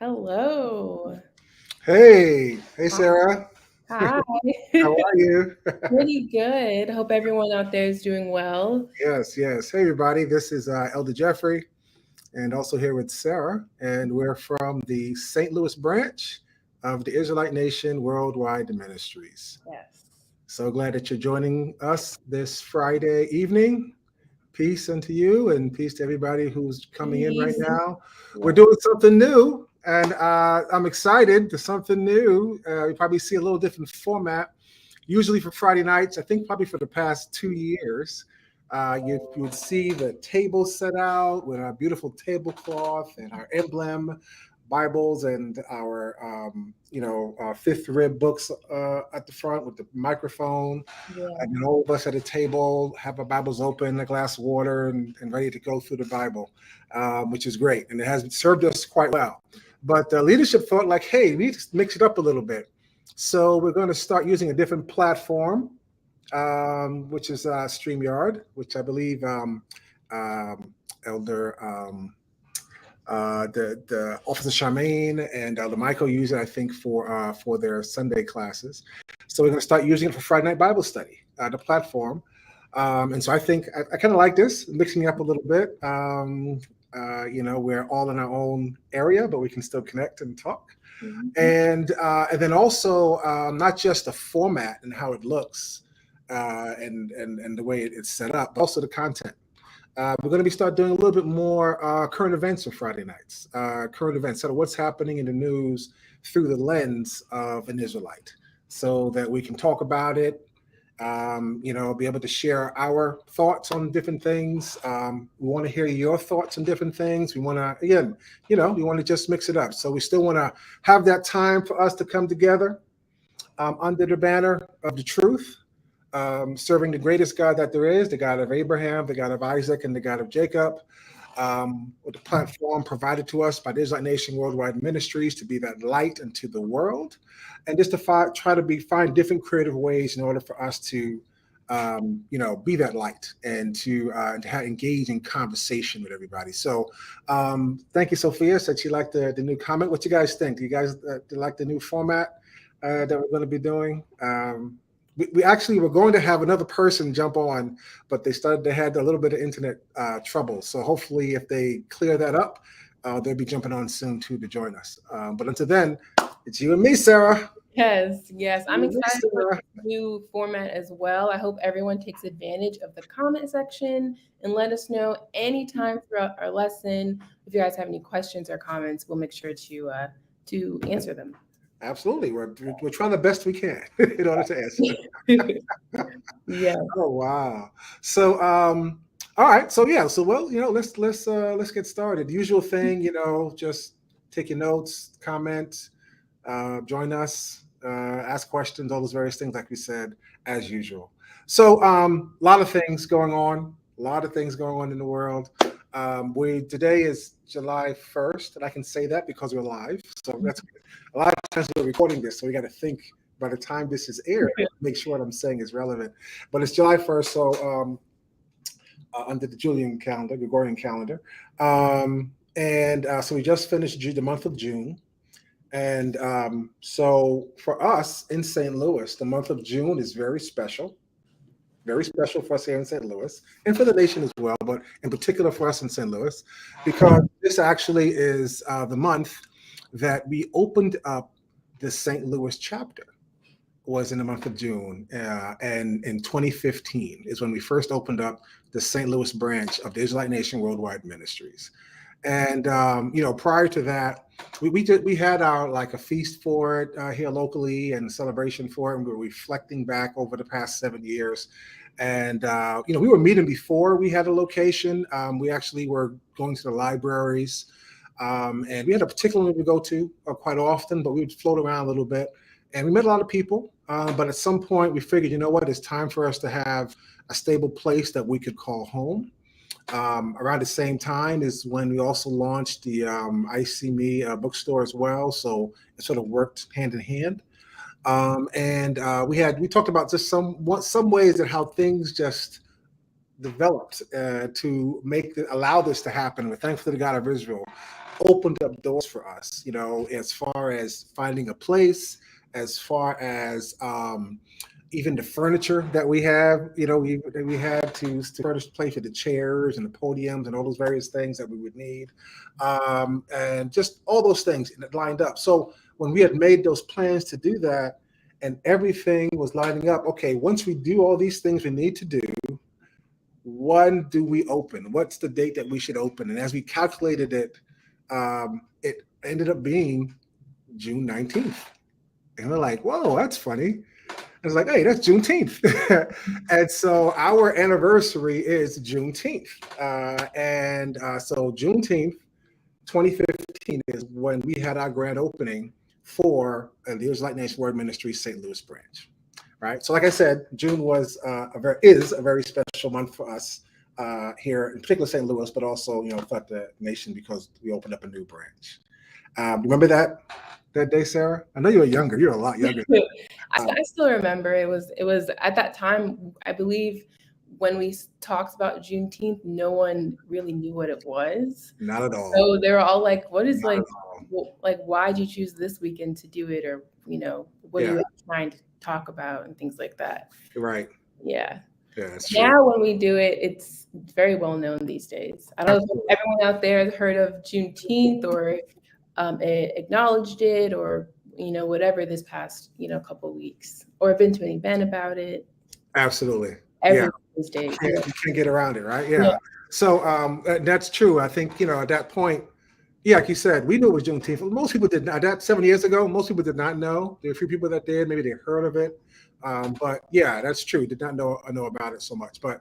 Hello. Hey, Hi. Sarah. Hi. How are you? Pretty good. Hope everyone out there is doing well. Yes. Hey, everybody. This is Elder Jeffrey, and also here with Sarah, and we're from the St. Louis branch of the Israelite Nation Worldwide Ministries. Yes. So glad that you're joining us this Friday evening. Peace unto you, and peace to everybody who's coming in right Peace. now. We're Yeah. doing something new, and I'm excited to something new. You probably see a little different format. Usually for Friday nights, I think probably for the past 2 years, you would see the table set out with our beautiful tablecloth and our emblem, Bibles, and our fifth rib books at the front with the microphone, Yeah. and then all of us at a table have our Bibles open, a glass of water, and ready to go through the Bible, which is great, and it has served us quite well. But leadership thought like, hey, we need to mix it up a little bit. So we're going to start using a different platform, which is StreamYard, which I believe Elder the Officer Charmaine and Elder Michael use it, I think, for their Sunday classes. So we're going to start using it for Friday Night Bible Study, the platform. And so I think I kind of like this, mixing it up a little bit. We're all in our own area, but we can still connect and talk. Mhm. And then also not just the format and how it looks and the way it's set up, but also the content. We're going to be start doing a little bit more current events on Friday nights. Current events, so what's happening in the news through the lens of an Israelite, so that we can talk about it. Be able to share our thoughts on different things. We want to hear your thoughts on different things. We want to, again, we want to just mix it up. So we still want to have that time for us to come together under the banner of the truth, serving the greatest God that there is, the God of Abraham, the God of Isaac, and the God of Jacob, with the platform provided to us by the Israelite Nation Worldwide Ministries to be that light into the world, and just to try to find different creative ways in order for us to, be that light and to engage in conversation with everybody. So, thank you, Sophia. Said she liked the new comment. What you guys think? Do you guys like the new format that we're going to be doing? We actually were going to have another person jump on, but they had a little bit of internet trouble. So hopefully, if they clear that up, they'll be jumping on soon too to join us. But until then, it's you and me, Sarah. Yes. I'm You and me, excited for Sarah. this new format as well. I hope everyone takes advantage of the comment section and let us know anytime throughout our lesson. If you guys have any questions or comments, we'll make sure to answer them. Absolutely, we're trying the best we can in order to answer. Yeah. Oh wow! So all right. So yeah. So well, let's get started. Usual thing, just take your notes, comment, join us, ask questions, all those various things, like we said, as usual. So, a lot of things going on, a lot of things going on in the world. We Today is July 1st, and I can say that because we're live. So that's good. A lot of times we're recording this, so we got to think by the time this is aired, make sure what I'm saying is relevant. But it's July 1st, so under the Julian calendar, Gregorian calendar. And so we just finished the month of June. And so for us in St. Louis, the month of June is very special for us here in St. Louis and for the nation as well, but in particular for us in St. Louis, because this actually is the month that we opened up the St. Louis chapter. Was in the month of June, and in 2015 is when we first opened up the St. Louis branch of the Israelite Nation Worldwide Ministries. And prior to that, we had our like a feast for it here locally and celebration for it, and we were reflecting back over the past 7 years. And we were meeting before we had a location. We actually were going to the libraries, and we had a particular one we go to quite often, but we would float around a little bit, and we met a lot of people. But at some point, we figured, you know what, it's time for us to have a stable place that we could call home. Around the same time is when we also launched the I See Me bookstore as well. So it sort of worked hand in hand. And we talked about just some ways that how things just developed to allow this to happen. We're thankful to the God of Israel opened up doors for us, as far as finding a place, as far as even the furniture that we have, we had to furnish the place for the chairs and the podiums and all those various things that we would need, and just all those things lined up. So when we had made those plans to do that, and everything was lining up, okay, once we do all these things we need to do, when do we open? What's the date that we should open? And as we calculated it, it ended up being June 19th. And we're like, whoa, that's funny. I was like, hey, that's Juneteenth. And so our anniversary is Juneteenth. So Juneteenth 2015 is when we had our grand opening for the Israelite Nation Word Ministries St. Louis branch. Right. So like I said, June is a very special month for us here, in particular St. Louis, but also, throughout the nation, because we opened up a new branch. Remember that day, Sarah? I know you were younger. You're a lot younger. I still remember it was at that time, I believe, when we talked about Juneteenth, no one really knew what it was. Not at all. So they were all like, what is why'd you choose this weekend to do it? Or, what are you trying to talk about and things like that. Right. Yeah. Yeah, that's true. Now when we do it, it's very well known these days. I don't know if everyone out there has heard of Juneteenth or acknowledged it or, whatever this past, couple of weeks, or been to an event about it. Absolutely. Everyone these days. You can't get around it, right? Yeah. So that's true. I think, at that point, like you said, we knew it was Juneteenth. Most people did not. That 7 years ago, most people did not know. There were a few people that did. Maybe they heard of it. But yeah, that's true. Did not know about it so much. But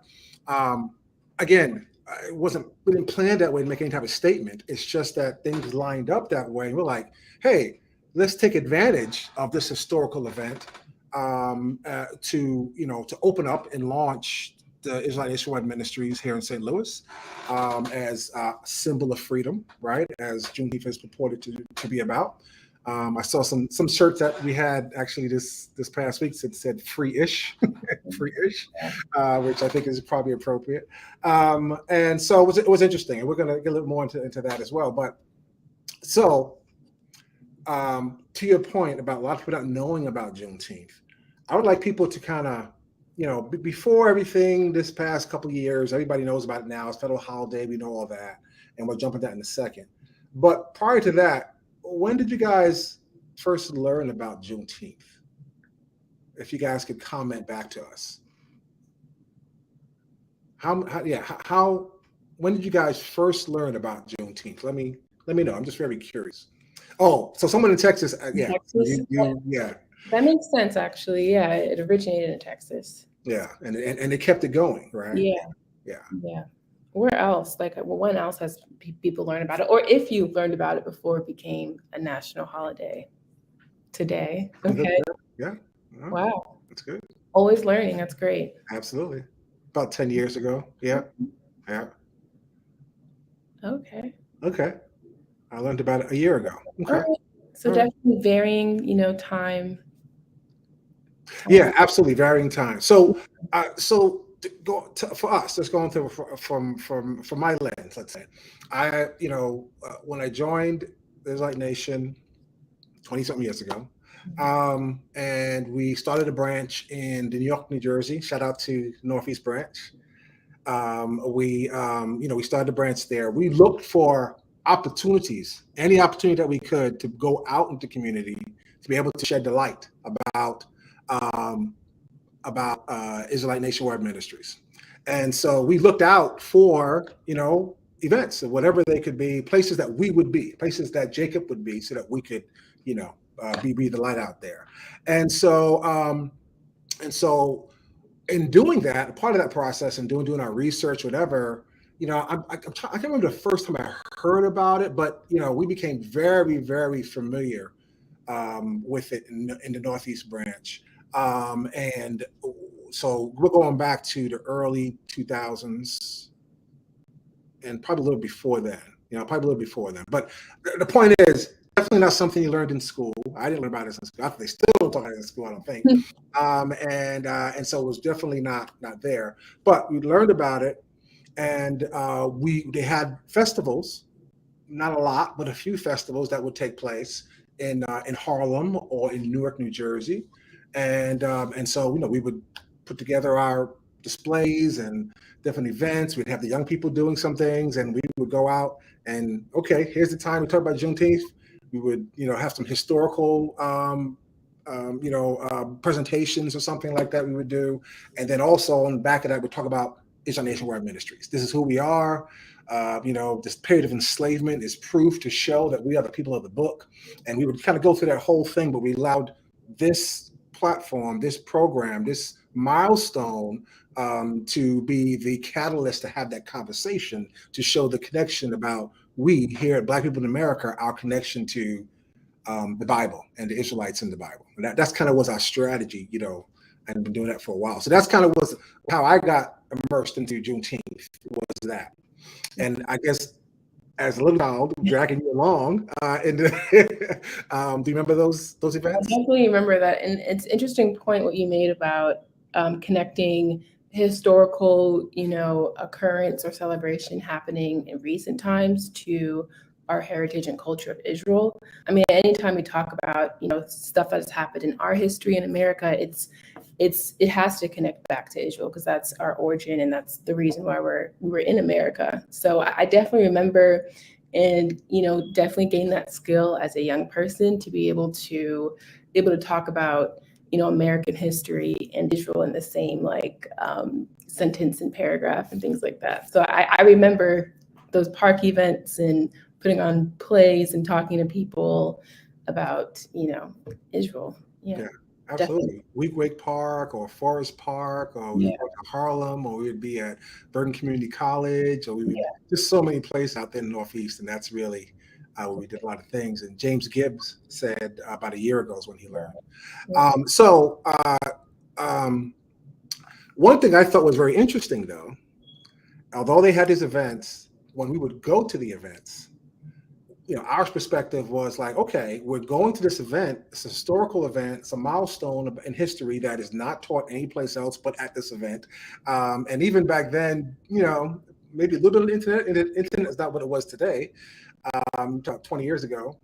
again, we didn't plan that way to make any type of statement. It's just that things lined up that way. We're like, hey, let's take advantage of this historical event to open up and launch the Israelite Nation Ministries here in St. Louis as a symbol of freedom, right? As Juneteenth is purported to be about. I saw some shirts that we had actually this past week that said free-ish, free-ish, which I think is probably appropriate. And so it was interesting, and we're going to get a little more into that as well. But so to your point about a lot of people not knowing about Juneteenth, I would like people to kind of, before everything this past couple of years, everybody knows about it now. It's federal holiday. We know all that. And we'll jump into that in a second. But prior to that, when did you guys first learn about Juneteenth? If you guys could comment back to us. When did you guys first learn about Juneteenth? Let me know. I'm just very curious. Oh, so someone in Texas, yeah. Texas? Yeah. That makes sense, actually. Yeah, it originated in Texas. Yeah, and they kept it going, right? Yeah. Where else? When else has people learned about it? Or if you learned about it before it became a national holiday? Today. Okay. Yeah. Wow. That's good. Always learning. That's great. Absolutely. About 10 years ago. Yeah. Okay. I learned about it a year ago. Okay. All right. So definitely varying, time. Yeah, absolutely varying time. So, for us, let's go into from my lens. Let's say, when I joined the Israelite Nation 20-something years ago, and we started a branch in New York, New Jersey. Shout out to Northeast branch. We started a branch there. We looked for opportunities, any opportunity that we could, to go out into community, to be able to shed the light about Israelite Nation Word Ministries. And so we looked out for, events, or whatever they could be, places that we would be, places that Jacob would be, so that we could, be the light out there. And so in doing that, part of that process and doing our research, whatever, I can't remember the first time I heard about it, but we became very, very familiar with it in the Northeast branch, and so we're going back to the early 2000s, and probably a little before then. But the point is, definitely not something you learned in school. I didn't learn about it in school. They still don't talk about it in school, I don't think. And so it was definitely not there. But we learned about it, and they had festivals, not a lot, but a few festivals that would take place in Harlem or in Newark, New Jersey, and so we would put together our displays and different events. We'd have the young people doing some things, and we would go out and okay, here's the time we talk about Juneteenth. We would have some historical presentations or something like that we would do, and then also on the back of that we'd talk about Israel Nationwide Ministries. This is who we are. This period of enslavement is proof to show that we are the people of the book. And we would kind of go through that whole thing, but we allowed this platform, this program, this milestone to be the catalyst to have that conversation, to show the connection about we here at Black people in America, our connection to the Bible and the Israelites in the Bible. And that's kind of was our strategy, and I've been doing that for a while. So that's kind of was how I got immersed into Juneteenth, was that. And I guess as a little child, dragging you along, do you remember those events? I definitely remember that. And it's an interesting point what you made about connecting historical, occurrence or celebration happening in recent times to our heritage and culture of Israel. I mean, anytime we talk about, stuff that has happened in our history in America, it has to connect back to Israel because that's our origin and that's the reason why we're in America. So I definitely remember and definitely gain that skill as a young person to be able to talk about American history and Israel in the same sentence and paragraph and things like that. So I remember those park events and putting on plays and talking to people about Israel. Yeah. Absolutely. We'd Wake Park or Forest Park, or we'd go to Harlem, or we'd be at Bergen Community College, or we would just so many places out there in the Northeast. And that's really where we did a lot of things. And James Gibbs said about a year ago is when he learned. One thing I thought was very interesting, though, although they had these events, when we would go to the events, our perspective was like, okay, we're going to this event. It's a historical event. It's a milestone in history that is not taught anyplace else but at this event. And even back then, maybe a little bit of the internet is not what it was today, 20 years ago.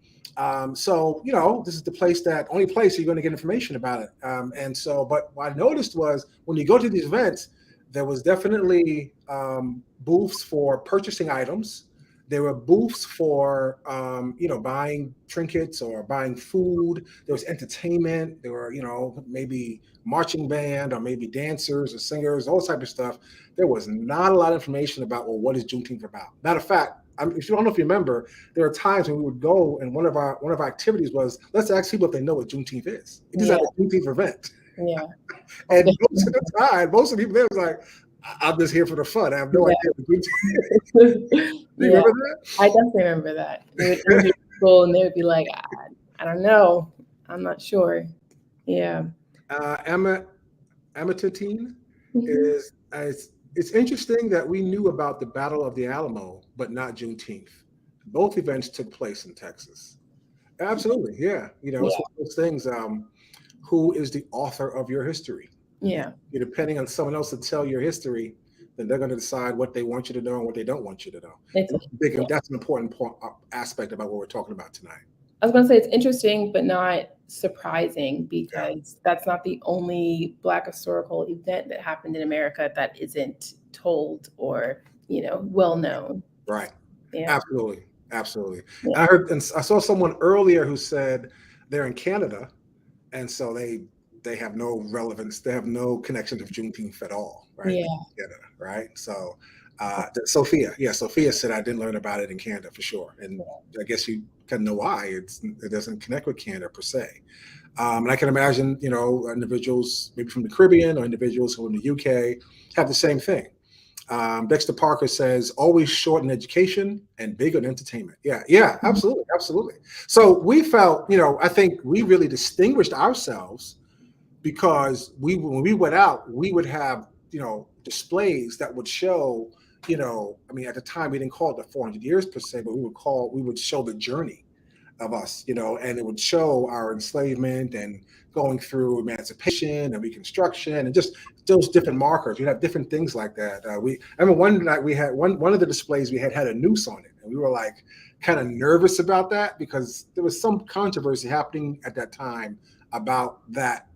So, this is the only place you're going to get information about it. But what I noticed was when you go to these events, there was definitely booths for purchasing items. There were booths for, buying trinkets or buying food. There was entertainment. There were, maybe marching band or maybe dancers or singers, all type of stuff. There was not a lot of information about, well, what is Juneteenth about? Matter of fact, if you don't know if you remember, there are times when we would go and one of our activities was, let's ask people if they know what Juneteenth is. It is a Juneteenth event. Yeah. And most of the time, most of the people there was like, I'm just here for the fun. I have no idea what Juneteenth is. Do you remember that? I definitely remember that. It would be cool, and they would be like, I don't know. I'm not sure. Yeah. Amitatine is it's interesting that we knew about the Battle of the Alamo, but not Juneteenth. Both events took place in Texas. Absolutely, yeah. It's one of those things. Who is the author of your history? Yeah. Depending on someone else to tell your history, then they're going to decide what they want you to know and what they don't want you to know. That's an important aspect about what we're talking about tonight. I was going to say it's interesting, but not surprising because that's not the only Black historical event that happened in America that isn't told or, well known. Right. Yeah. Absolutely. Yeah. I saw someone earlier who said they're in Canada, and so they have no relevance. They have no connection to Juneteenth at all, right? Yeah. Canada, right? So Sophia said I didn't learn about it in Canada for sure, and I guess you can know why. It doesn't connect with Canada per se. And I can imagine, individuals maybe from the Caribbean or individuals who are in the UK have the same thing. Dexter Parker says, always short in education and big on entertainment. Yeah, absolutely. So we felt, I think we really distinguished ourselves because when we went out, we would have, displays that would show, at the time we didn't call it the 400 years per se, but we would show the journey. of us, and it would show our enslavement and going through emancipation and Reconstruction and just those different markers. You'd have different things like that. I remember one night we had one of the displays we had a noose on it, and we were like kind of nervous about that because there was some controversy happening at that time about that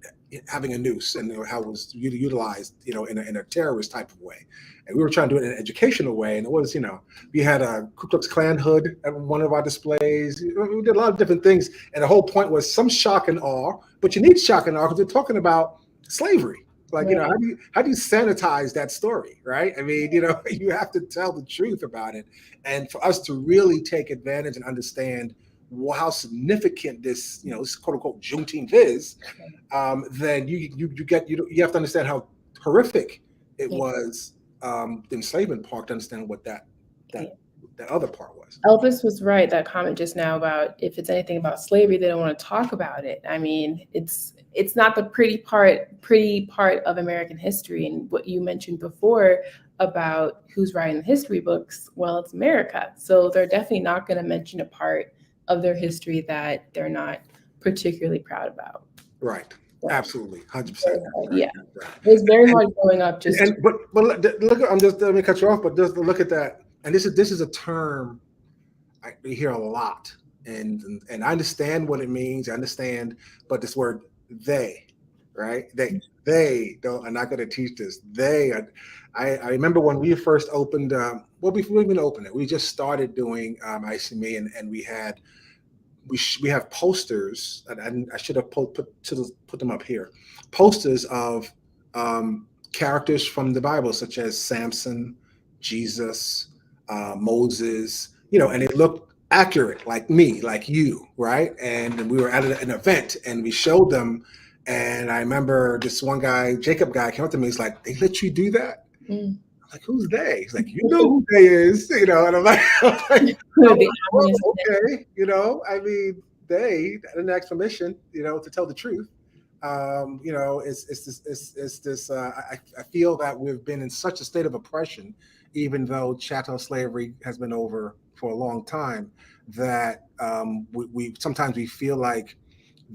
having a noose and how it was utilized, in a terrorist type of way. And we were trying to do it in an educational way. And it was, we had a Ku Klux Klan hood at one of our displays. We did a lot of different things. And the whole point was some shock and awe, but you need shock and awe because we're talking about slavery. Like, Right. how do you sanitize that story, right? I mean, you have to tell the truth about it. And for us to really take advantage and understand how significant this, this quote unquote Juneteenth is, then you have to understand how horrific it was, the enslavement part, to understand what that other part was. Elvis was right, that comment just now about if it's anything about slavery, they don't want to talk about it. I mean, it's not the pretty part of American history. And what you mentioned before about who's writing the history books, well, it's America. So they're definitely not going to mention a part of their history that they're not particularly proud about. Right. Yeah. Absolutely. 100%. Yeah. Right. It was very hard growing up. But look, let me cut you off, but just look at that. And this is a term we hear a lot, and I understand what it means. I understand, but this word "they," right? They don't are not going to teach this. I remember when we first opened. Before we even opened it, we just started doing ICME, and we have posters, and I should have put them up here. Posters of characters from the Bible, such as Samson, Jesus, Moses, and it looked accurate, like me, like you, right? And we were at an event and we showed them. And I remember this one guy, Jacob guy, came up to me. He's like, "They let you do that?" I'm like, "Who's they?" He's like, "You know who they is," and I'm like, oh, okay, I mean, they didn't ask permission, to tell the truth. It's this. I feel that we've been in such a state of oppression, even though chattel slavery has been over for a long time, that we sometimes we feel like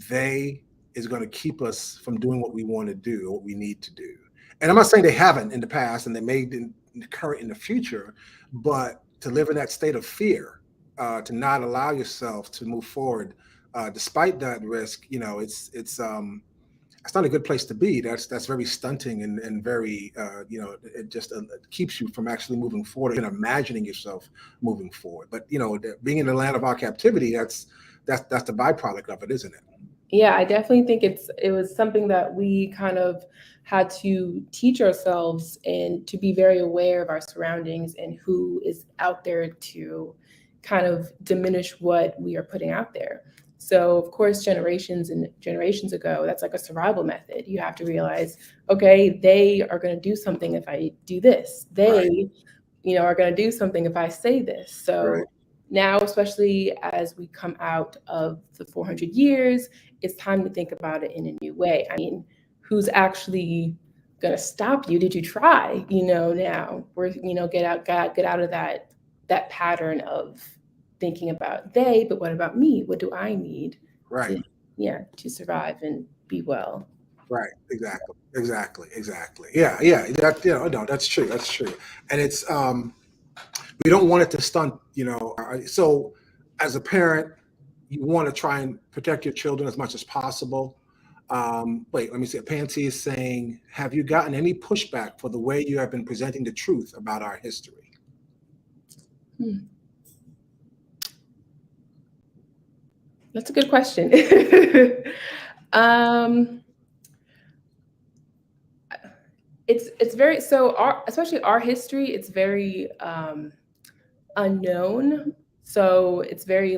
they is going to keep us from doing what we want to do, what we need to do. And I'm not saying they haven't in the past, and they may in the future, but to live in that state of fear, to not allow yourself to move forward, despite that risk, it's not a good place to be. That's very stunting and very, it just keeps you from actually moving forward and imagining yourself moving forward. But being in the land of our captivity, that's the byproduct of it, isn't it? Yeah, I definitely think it was something that we kind of had to teach ourselves, and to be very aware of our surroundings and who is out there to kind of diminish what we are putting out there. So of course, generations and generations ago, that's like a survival method. You have to realize, okay, they are going to do something if I do this. They, are going to do something if I say this. So now, especially as we come out of the 400 years, it's time to think about it in a new way. I mean, who's actually going to stop you? Did you try? Now we're, get out of that pattern of thinking about they, but what about me? What do I need? Right. To survive and be well. Right. Exactly. Yeah. No, that's true. And it's we don't want it to stunt. So as a parent, you want to try and protect your children as much as possible. Wait, let me see. Pansy is saying, have you gotten any pushback for the way you have been presenting the truth about our history? That's a good question. It's very, especially our history, it's very unknown. So it's very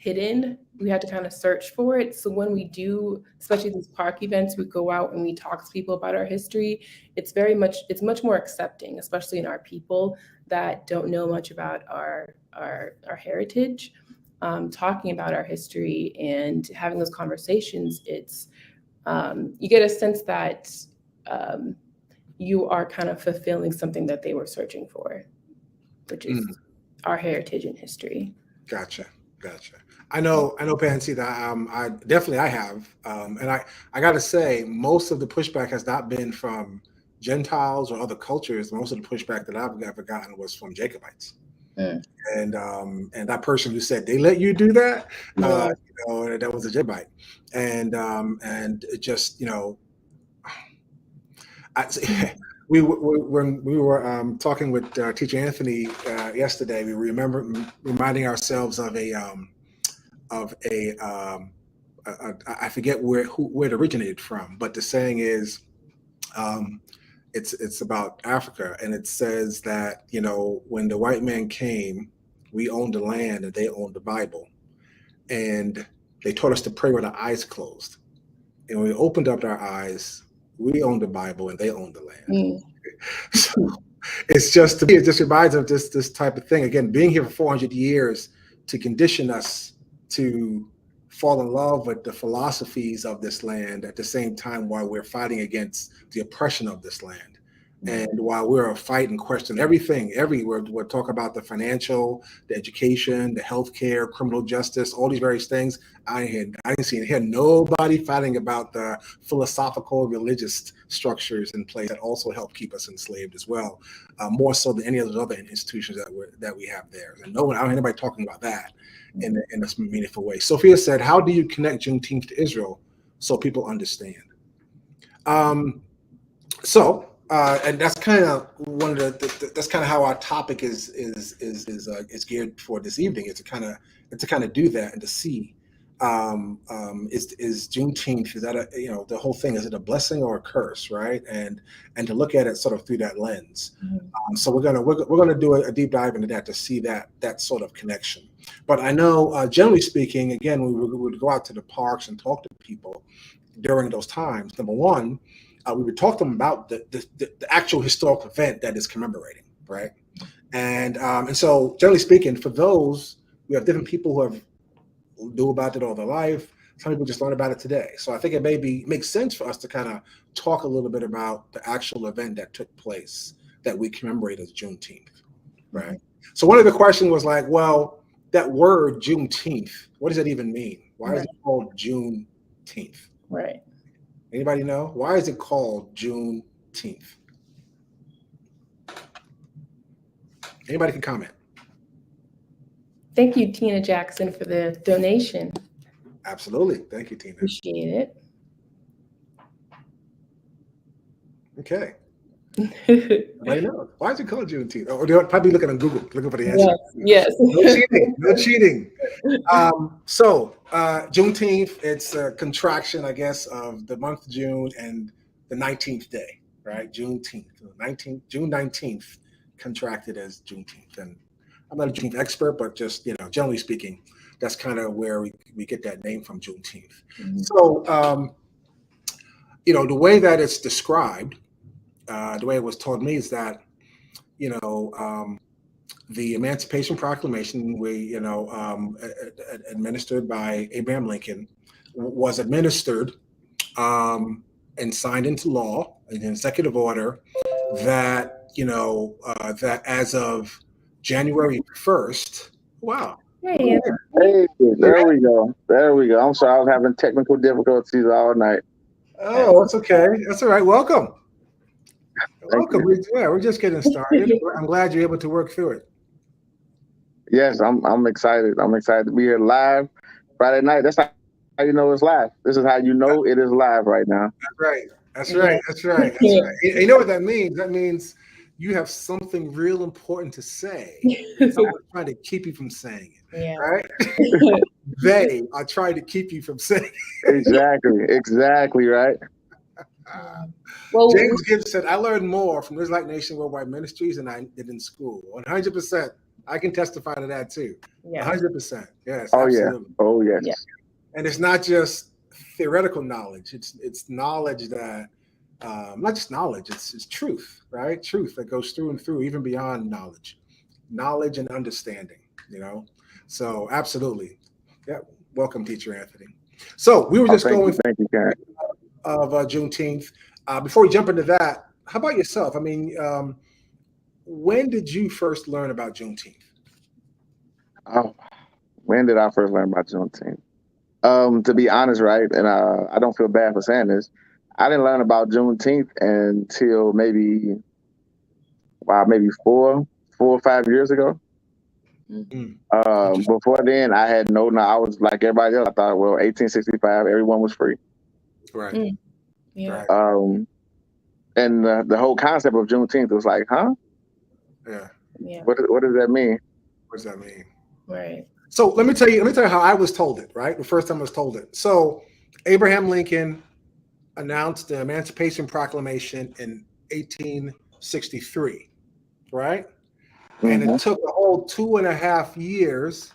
hidden. We have to kind of search for it. So when we do, especially these park events, we go out and we talk to people about our history. It's much more accepting, especially in our people that don't know much about our heritage. Talking about our history and having those conversations, it's you get a sense that you are kind of fulfilling something that they were searching for, which is our heritage and history. Gotcha. Gotcha. I know, Pansy, that I definitely I have, and I got to say, most of the pushback has not been from Gentiles or other cultures. Most of the pushback that I've ever gotten was from Jacobites, Mm. and that person who said they let you do that, Yeah. that was a Jacobite, and it just I, when we were talking with Teacher Anthony yesterday, we remember reminding ourselves of I forget where it originated from, but the saying is, um, it's about Africa, and it says that when the white man came, we owned the land and they owned the Bible, and they taught us to pray with our eyes closed, and when we opened up our eyes, we owned the Bible and they owned the land. Mm. So it's just, to me, it just reminds of this type of thing. Again, being here for 400 years to condition us to fall in love with the philosophies of this land at the same time while we're fighting against the oppression of this land. And while we're fighting, question everything, we'll talk about the financial, the education, the healthcare, criminal justice, all these various things. I didn't see and hear nobody fighting about the philosophical, religious structures in place that also help keep us enslaved as well, more so than any of those other institutions that we have there. And I don't hear anybody talking about that in a meaningful way. Sophia said, "How do you connect Juneteenth to Israel so people understand?" And that's kind of one of that's kind of how our topic is geared for this evening. It's to kind of do that and to see is Juneteenth, is that the whole thing, is it a blessing or a curse, right? And to look at it sort of through that lens. So we're gonna do a deep dive into that to see that sort of connection. But I know, generally speaking, again, we would go out to the parks and talk to people during those times. Number one, we would talk to them about the actual historical event that is commemorating, right? And so, generally speaking, for those, we have different people who knew about it all their life. Some people just learn about it today. So I think it makes sense for us to kind of talk a little bit about the actual event that took place that we commemorate as Juneteenth, right? So one of the questions was like, well, that word Juneteenth, what does it even mean? Why is it called Juneteenth? Right. Anybody know? Why is it called Juneteenth? Anybody can comment. Thank you, Tina Jackson, for the donation. Absolutely. Thank you, Tina. Appreciate it. Okay. Anybody know? Why is it called Juneteenth? Or they're probably looking on Google, looking for the answer. Yes. No cheating. No cheating. So Juneteenth, it's a contraction, I guess, of the month of June and the 19th day, right? Juneteenth. June 19th contracted as Juneteenth. And I'm not a Juneteenth expert, but just, generally speaking, that's kind of where we get that name from, Juneteenth. So, the way that it's described, the way it was told me is that, the Emancipation Proclamation, administered by Abraham Lincoln, was administered and signed into law, an executive order that, that as of January 1st, wow. Hey, there we go. I'm sorry, I was having technical difficulties all night. Oh, that's okay. That's all right. Welcome. We're just getting started. I'm glad you're able to work through it. Yes, I'm excited. I'm excited to be here live Friday night. That's how you know it's live. This is how you know it is live right now. That's right. You know what that means? That means you have something real important to say. Someone's trying to keep you from saying it, right? They are trying to keep you from saying it. Exactly, right? Well, James Gibbs said, "I learned more from Israelite Nation Worldwide Ministries than I did in school." 100%. I can testify to that too. 100%. Yes. Oh, absolutely. Yeah. Oh, yes. Yeah. And it's not just theoretical knowledge. It's knowledge that, not just knowledge, it's truth, right? Truth that goes through and through, even beyond knowledge and understanding, So absolutely. Yeah. Welcome, Teacher Anthony. So we were just going thank you, Karen. Of Juneteenth. Before we jump into that, how about yourself? I mean, when did you first learn about Juneteenth? Oh, When did I first learn about Juneteenth? To be honest, right, and I don't feel bad for saying this, I didn't learn about Juneteenth until maybe 4 or 5 years ago. Mm. Before then, I had no. I was like everybody else. I thought, well, 1865, everyone was free. Right. Yeah. Right. And the whole concept of Juneteenth was like, huh? Yeah. Yeah. What does that mean? What does that mean? Right. So let me tell you how I was told it, right? The first time I was told it. So Abraham Lincoln announced the Emancipation Proclamation in 1863, right? And it took a whole 2.5 years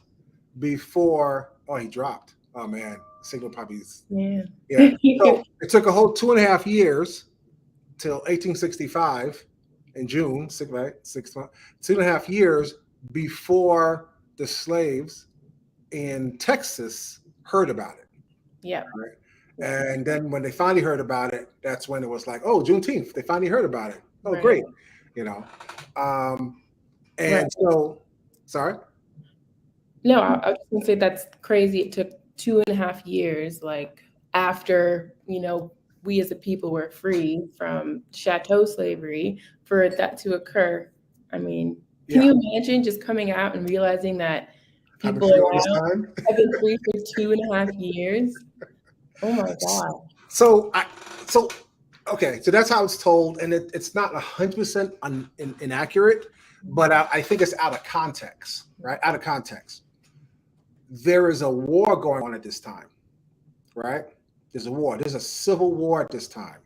before, oh, he dropped. Oh man, signal probably is, Yeah. yeah. So it took a whole 2.5 years till 1865 in June, right? 2.5 years before the slaves in Texas heard about it. Yeah. Right? And then when they finally heard about it, that's when it was like, oh, Juneteenth. They finally heard about it. Oh, Right. great. You know. And Right. so, sorry. No, I was just gonna say that's crazy. It took 2.5 years, like after, we as a people were free from chattel slavery for that to occur. I mean, can you imagine just coming out and realizing that I've been people free all this around time. have been free for 2.5 years? Oh my God. So okay, so that's how it's told, and it's not 100% inaccurate, but I think it's out of context, right? Out of context. There is a war going on at this time, right? There's a war. There's a civil war at this time.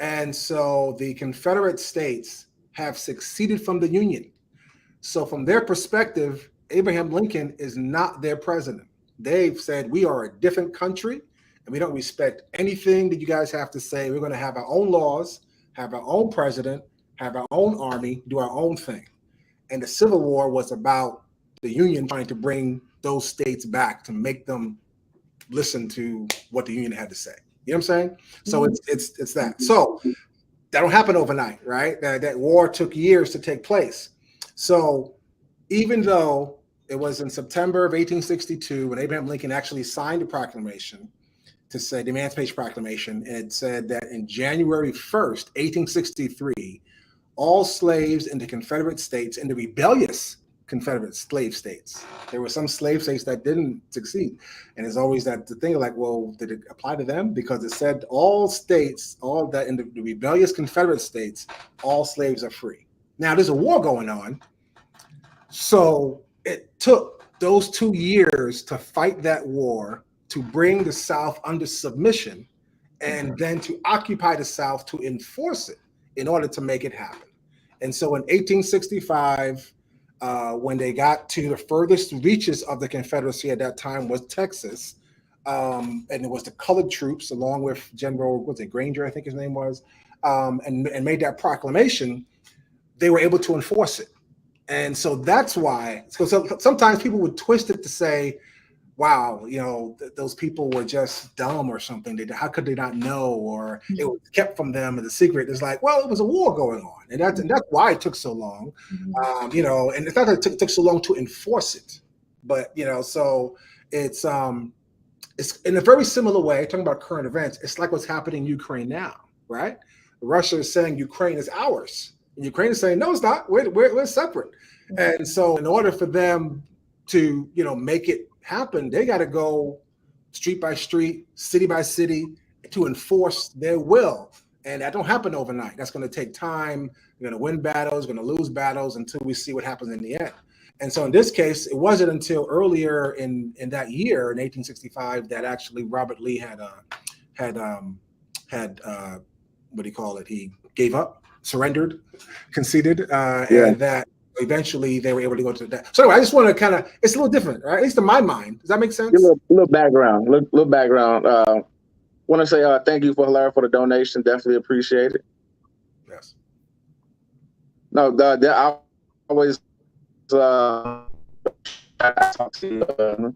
And so the Confederate States have seceded from the Union. So from their perspective, Abraham Lincoln is not their president. They've said, we are a different country and we don't respect anything that you guys have to say. We're going to have our own laws, have our own president, have our own army, do our own thing. And the Civil War was about the Union trying to bring those states back to make them listen to what the Union had to say. You know what I'm saying? So it's that. So that don't happen overnight, right? That war took years to take place. So even though it was in September of 1862 when Abraham Lincoln actually signed the proclamation to say the Emancipation Proclamation, and it said that in January 1st, 1863, all slaves in the Confederate States, in the rebellious Confederate slave states. There were some slave states that didn't succeed. And there's always the thing like, well, did it apply to them? Because it said all states, all that in the rebellious Confederate states, all slaves are free. Now there's a war going on. So it took those 2 years to fight that war, to bring the South under submission, and then to occupy the South to enforce it in order to make it happen. And so in 1865, when they got to the furthest reaches of the Confederacy at that time was Texas, and it was the colored troops along with General, Granger, I think his name was, and made that proclamation, they were able to enforce it. And so that's why, so sometimes people would twist it to say, wow, those people were just dumb or something. How could they not know? Or it was kept from them as a secret. It's like, well, it was a war going on. And that's why it took so long. And it's not that it took so long to enforce it. But, so it's in a very similar way, talking about current events, it's like what's happening in Ukraine now, right? Russia is saying Ukraine is ours. And Ukraine is saying, no, it's not. We're separate. And so in order for them to, make it happen, they got to go street by street, city by city to enforce their will. And that don't happen overnight. That's going to take time. You're going to win battles, going to lose battles until we see what happens in the end. And so in this case, it wasn't until earlier in that year, in 1865, that actually Robert Lee had what do you call it? He gave up, surrendered, conceded, and that eventually they were able to go to that. So anyway, I just want to it's a little different, right? At least in my mind. Does that make sense? A little background. Little background. Want to say thank you for the donation. Definitely appreciate it. Yes. No, I always talk to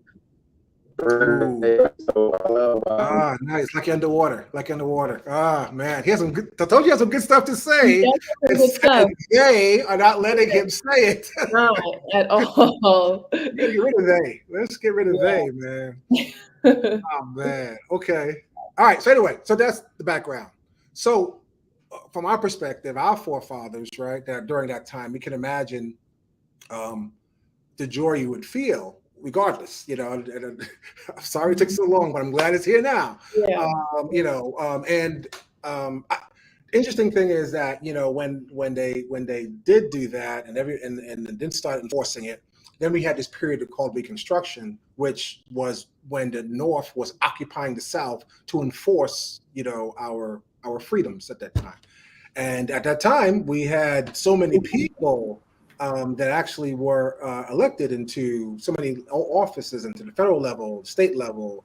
Ooh. So I love. Nice. Like underwater. Like underwater. Ah, man. He has some good. I told you he has some good stuff to He say. does have some good stuff. They are not letting him say it. Not at all. You gotta get rid of they. Let's get rid of they, man. Oh man. Okay. All right. So anyway, so that's the background. So from our perspective, our forefathers, right, that during that time, we can imagine the joy you would feel regardless, you know. And I'm sorry it took so long, but I'm glad it's here now. Yeah. Interesting thing is that, you know, when they did do that and then started enforcing it, then we had this period called Reconstruction, which was when the North was occupying the South to enforce, you know, our freedoms at that time. And at that time, we had so many people that actually were elected into so many offices, into the federal level, state level,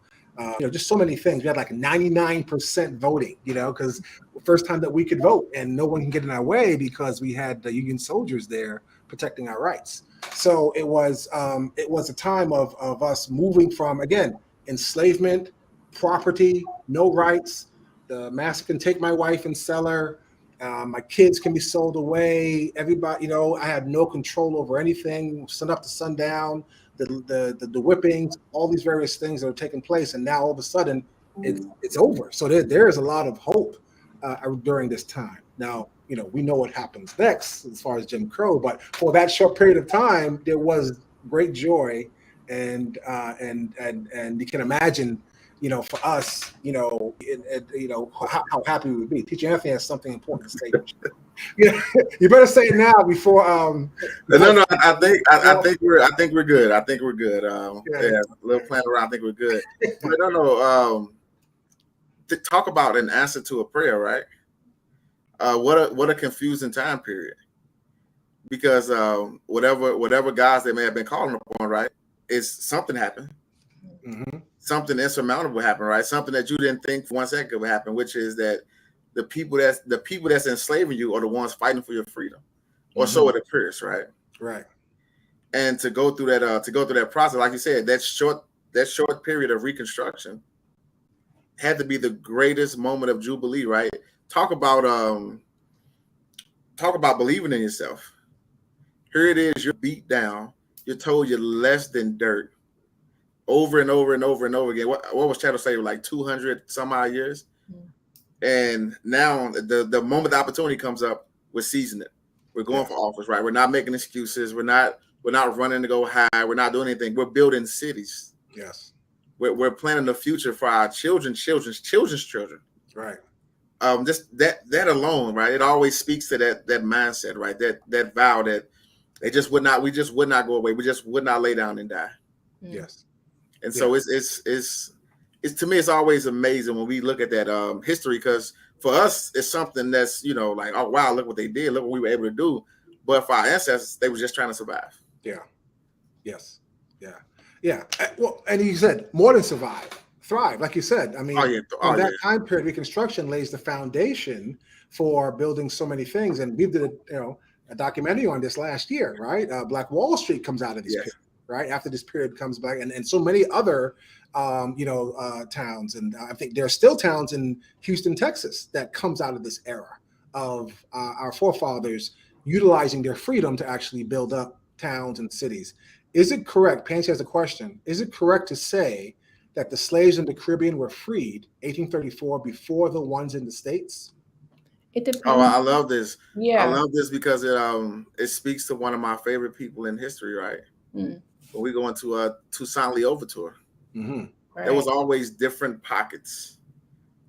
just so many things. We had like 99% voting, you know, because the first time that we could vote, and no one can get in our way because we had the Union soldiers there protecting our rights. So it was a time of us moving from, again, enslavement, property, no rights. The master can take my wife and sell her. My kids can be sold away. Everybody, you know, I had no control over anything. Sun up to sundown, the whippings, all these various things that are taking place, and now all of a sudden it's over. So there is a lot of hope during this time. Now, you know, we know what happens next as far as Jim Crow, but for that short period of time, there was great joy, and you can imagine, you know, for us, you know, how happy we would be. Teacher Anthony has something important to say. You better say it now before. No. I think we're good. I think we're good. Yeah, a little playing around. I think we're good. But no. To talk about an answer to a prayer, right? What a confusing time period. Because whatever gods they may have been calling upon, right? It's something happened. Mm-hmm. Something insurmountable happened, right? Something that you didn't think for 1 second would happen, which is that the people that's enslaving you are the ones fighting for your freedom, or so it appears, right? Right. And to go through that process, like you said, that short period of Reconstruction had to be the greatest moment of jubilee, right? Talk about believing in yourself. Here it is, you're beat down, you're told you're less than dirt, over and over and over and over again. What was Chattel say? Like 200 some odd years. And now the moment the opportunity comes up, we're seizing it. We're going for office, right? We're not making excuses. We're not running to go high. We're not doing anything. We're building cities. Yes. We're planning the future for our children's children. Right. Just that alone, right? It always speaks to that mindset, right? That vow that we just would not go away. We just would not lay down and die. Yes. And so it's to me, it's always amazing when we look at that history, because for us, it's something that's, you know, like, oh, wow, look what they did. Look what we were able to do. But for our ancestors, they were just trying to survive. Yeah. Yes. Yeah. Yeah. Well, and you said more than survive, thrive. Like you said, I mean, that time period, Reconstruction lays the foundation for building so many things. And we did, a documentary on this last year, right? Black Wall Street comes out of this period. Right after this period comes back, and so many other, towns, and I think there are still towns in Houston, Texas, that comes out of this era of our forefathers utilizing their freedom to actually build up towns and cities. Is it correct? Pansy has a question. Is it correct to say that the slaves in the Caribbean were freed 1834 before the ones in the States? It depends. Oh, I love this. Yeah, I love this because it speaks to one of my favorite people in history, right? When we go into a Toussaint Louverture, right. There was always different pockets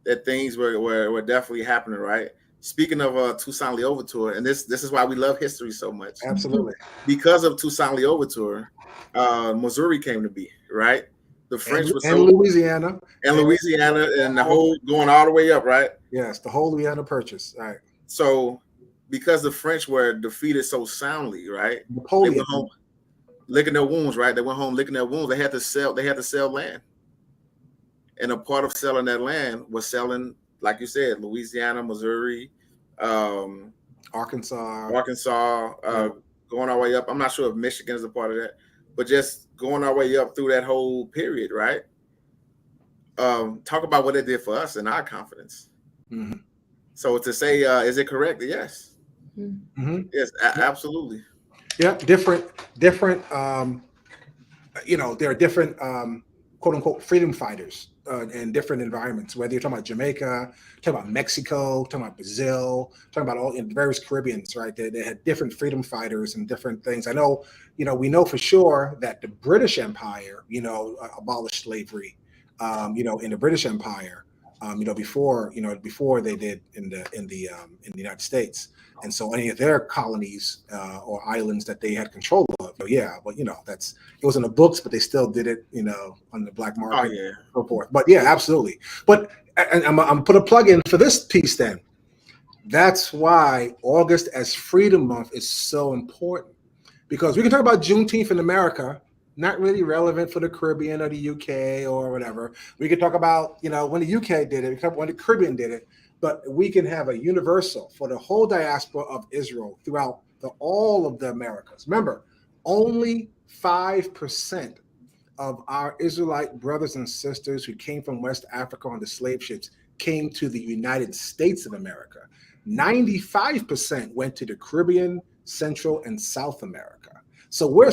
that things were definitely happening, right? Speaking of Toussaint Louverture, and this is why we love history so much. Absolutely. Because of Toussaint Louverture, Missouri came to be, right? The French and Louisiana. And Louisiana, and the whole going all the way up, right? Yes, the whole Louisiana Purchase. All right. So because the French were defeated so soundly, right? Napoleon. They went home licking their wounds, right? They went home licking their wounds. They had to sell land. And a part of selling that land was selling, like you said, Louisiana, Missouri, Arkansas, going our way up. I'm not sure if Michigan is a part of that, but just going our way up through that whole period, right? talk about what it did for us and our confidence. Mm-hmm. So to say, is it correct? Yes. Mm-hmm. Yes, absolutely. Yeah, different. There are different quote unquote freedom fighters in different environments. Whether you're talking about Jamaica, talking about Mexico, talking about Brazil, talking about all in various Caribbeans, right? They had different freedom fighters and different things. I know, we know for sure that the British Empire, abolished slavery, in the British Empire, before they did in the United States. And so any of their colonies or islands that they had control of, but it was in the books, but they still did it, on the black market, and so forth. But yeah, absolutely. But and I'm put a plug in for this piece then. That's why August as Freedom Month is so important, because we can talk about Juneteenth in America, not really relevant for the Caribbean or the UK or whatever. We could talk about, when the UK did it, when the Caribbean did it, but we can have a universal for the whole diaspora of Israel throughout all of the Americas. Remember, only 5% of our Israelite brothers and sisters who came from West Africa on the slave ships came to the United States of America. 95% went to the Caribbean, Central, and South America. So we're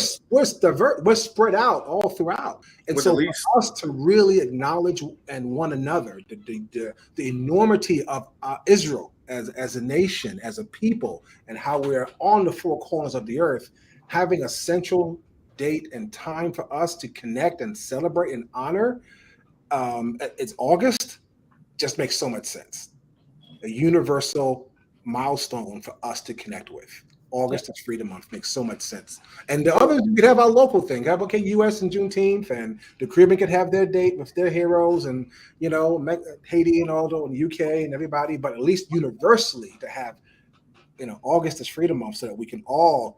spread out all throughout. And so for us to really acknowledge and one another, the enormity of Israel as a nation, as a people, and how we're on the four corners of the earth, having a central date and time for us to connect and celebrate and honor, it's August, just makes so much sense. A universal milestone for us to connect with. August is Freedom Month, makes so much sense. And the others, we could have our local thing. Have U.S. and Juneteenth, and the Caribbean could have their date with their heroes, and Haiti and all the UK and everybody. But at least universally to have, August is Freedom Month, so that we can all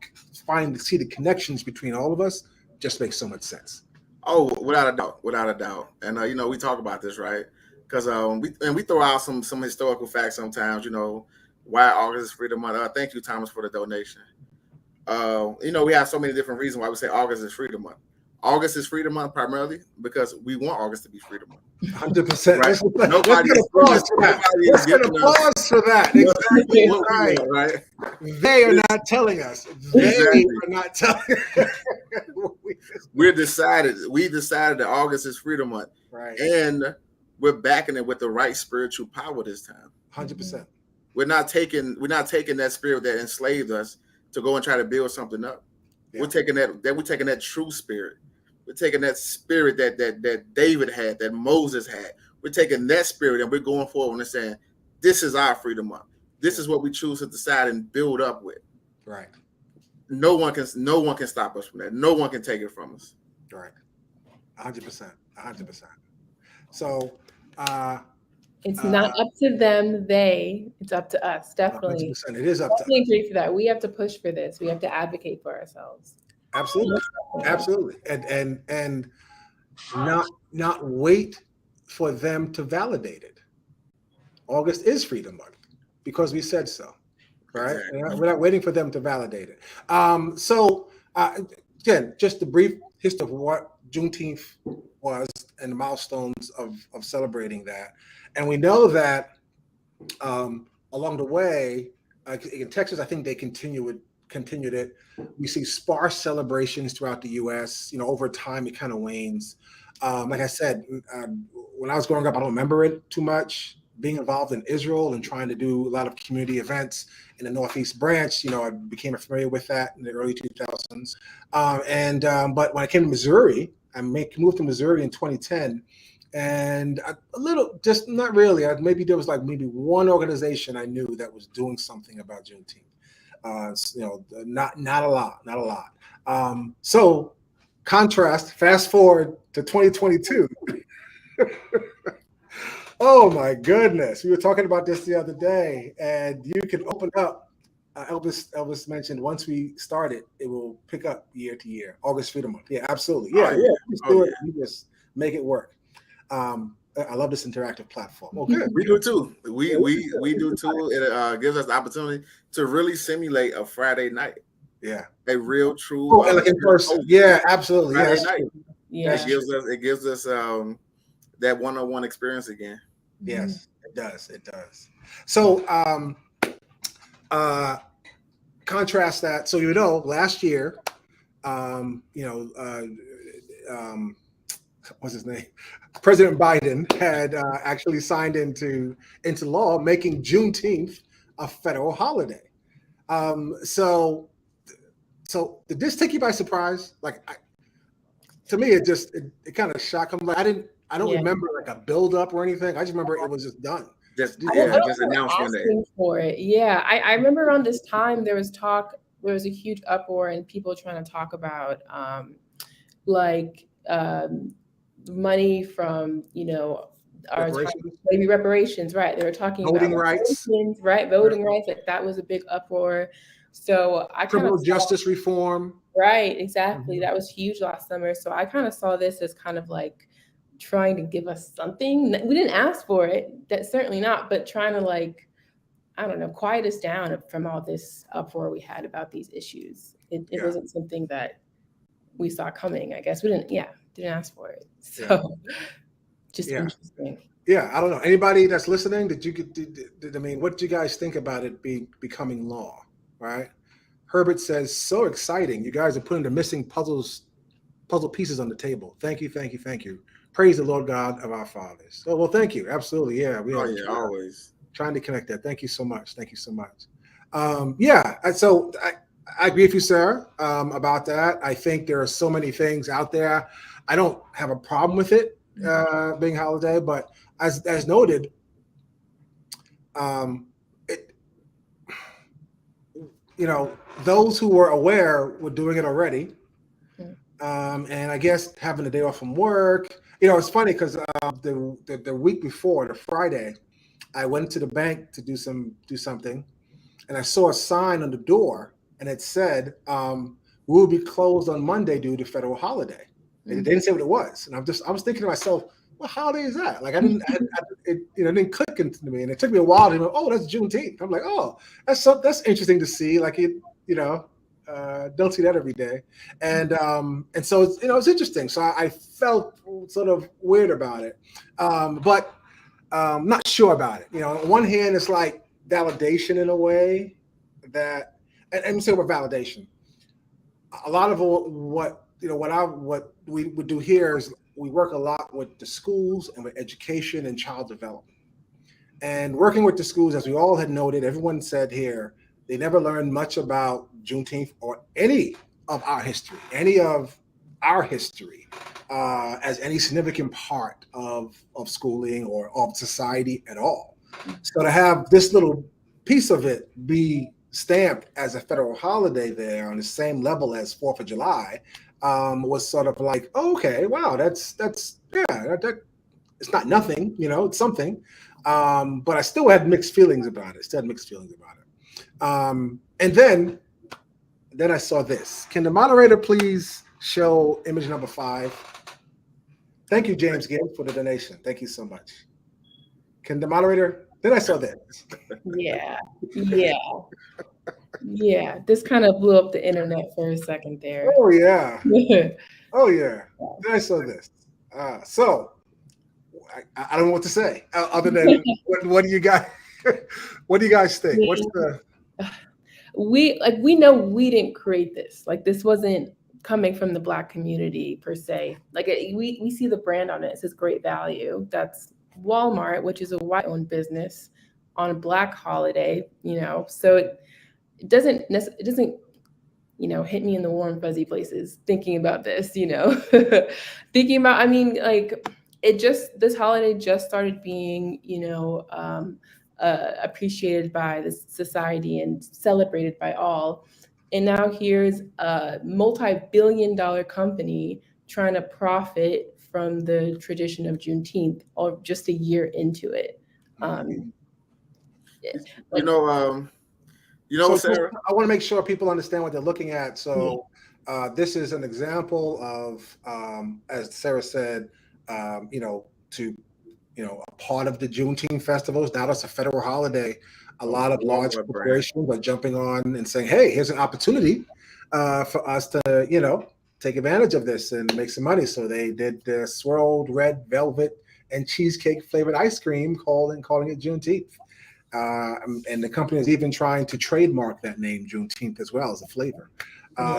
see the connections between all of us. Just makes so much sense. Oh, without a doubt. And we talk about this, right? Because we throw out some historical facts sometimes. Why August is Freedom Month. Thank you, Thomas, for the donation. We have so many different reasons why we say August is Freedom Month. August is Freedom Month primarily because we want August to be Freedom Month. 100%. Right? Nobody is applause for that. Exactly. Right. They are not telling us. They are not telling us. We decided that August is Freedom Month. Right. And we're backing it with the right spiritual power this time. 100%. We're not taking that spirit that enslaved us to go and try to build something up. Yeah. We're taking that true spirit. We're taking that spirit that David had, that Moses had. We're taking that spirit and we're going forward and saying, this is our Freedom Month. This is what we choose to decide and build up with. Right. No one can stop us from that. No one can take it from us. Right. 100%. 100%. So it's not up to them, it's up to us. Definitely. 100%. It is up to us. Agree for that. We have to push for this. We have to advocate for ourselves. Absolutely. Absolutely. And not wait for them to validate it. August is Freedom Month because we said so. Right? Exactly. We're not waiting for them to validate it. Again, just the brief history of what Juneteenth was and the milestones of celebrating that. And we know that along the way, in Texas, I think they continued it. We see sparse celebrations throughout the U.S. Over time, it kind of wanes. Like I said, when I was growing up, I don't remember it too much. Being involved in Israel and trying to do a lot of community events in the Northeast branch, I became familiar with that in the early 2000s. But when I came to Missouri, I moved to Missouri in 2010, and a little, just not really. There was maybe one organization I knew that was doing something about Juneteenth. Not a lot. So contrast, fast forward to 2022. Oh my goodness. We were talking about this the other day, and you can open up. Elvis mentioned once we start it will pick up year to year. August Freedom Month. Yeah, absolutely. Yeah. Just do it. You just make it work. I love this interactive platform. Oh, good. We do too. We do too. It gives us the opportunity to really simulate a Friday night. Yeah. A real, true. Like in person. Yeah, absolutely. Friday night. Yeah. It gives us that one-on-one experience again. Yes, it does. It does. So contrast that. So last year, what's his name? President Biden had actually signed into law making Juneteenth a federal holiday. So did this take you by surprise? Like, to me, it kind of shocked me. Like, I don't remember like a build up or anything. I just remember it was just done. Just announced for it. Yeah, I remember around this time there was a huge uproar and people trying to talk about money from our maybe reparations, right? They were talking voting about rights, right? Voting rights, like that was a big uproar. So I criminal justice reform, right? Exactly, that was huge last summer. So I kind of saw this as kind of like trying to give us something. We didn't ask for it, that's certainly not, but trying to I don't know, quiet us down from all this uproar we had about these issues. It wasn't something that we saw coming. I guess we didn't ask for it. So just interesting. Yeah, I don't know. Anybody that's listening, what did you guys think about it becoming law? Right? Herbert says, so exciting. You guys are putting the missing puzzle pieces on the table. Thank you. Praise the Lord God of our fathers. Oh, well, thank you. Absolutely. Yeah. We are always trying to connect that. Thank you so much. So I agree with you, Sarah, about that. I think there are so many things out there. I don't have a problem with it being holiday, but as noted, those who were aware were doing it already. And I guess having a day off from work, it's funny because the week before, the Friday, I went to the bank to do something, and I saw a sign on the door, and it said, "We will be closed on Monday due to federal holiday." And they didn't say what it was, and I was thinking to myself, "What holiday is that?" Like it didn't click into me, and it took me a while to go, "Oh, that's Juneteenth." I'm like, "Oh, that's interesting to see." Like don't see that every day, and so it's interesting. So I felt sort of weird about it, but not sure about it. On one hand, it's like validation in a way that, and say about validation. A lot of what we would do here is we work a lot with the schools and with education and child development. And working with the schools, as we all had noted, everyone said here, they never learned much about Juneteenth or any of our history as any significant part of schooling or of society at all. So to have this little piece of it be stamped as a federal holiday there on the same level as 4th of July was sort of like, oh, okay, wow, that's it's not nothing, it's something. But I still had mixed feelings about it. And then I saw this. Can the moderator please show image number 5? Thank you, James Gibb, for the donation. Thank you so much. Can the moderator? Then I saw this. Yeah. This kind of blew up the internet for a second there. Oh yeah. Then I saw this. So I don't know what to say other than what do you guys think? What's the we know we didn't create this. Like, this wasn't coming from the Black community per se. Like, we see the brand on it. It says Great Value. That's Walmart, which is a white-owned business, on a Black holiday. So it doesn't hit me in the warm fuzzy places thinking about this. Thinking about, this holiday just started being appreciated by the society and celebrated by all. And now here's a multi-billion-dollar company trying to profit from the tradition of Juneteenth, or just a year into it. Sarah, I want to make sure people understand what they're looking at. So this is an example of, as Sarah said, a part of the Juneteenth festivals. Now that's a federal holiday. A lot of large corporations are jumping on and saying, hey, here's an opportunity for us to, take advantage of this and make some money. So they did the swirled red velvet and cheesecake flavored ice cream, calling it Juneteenth. And the company is even trying to trademark that name Juneteenth as well as a flavor.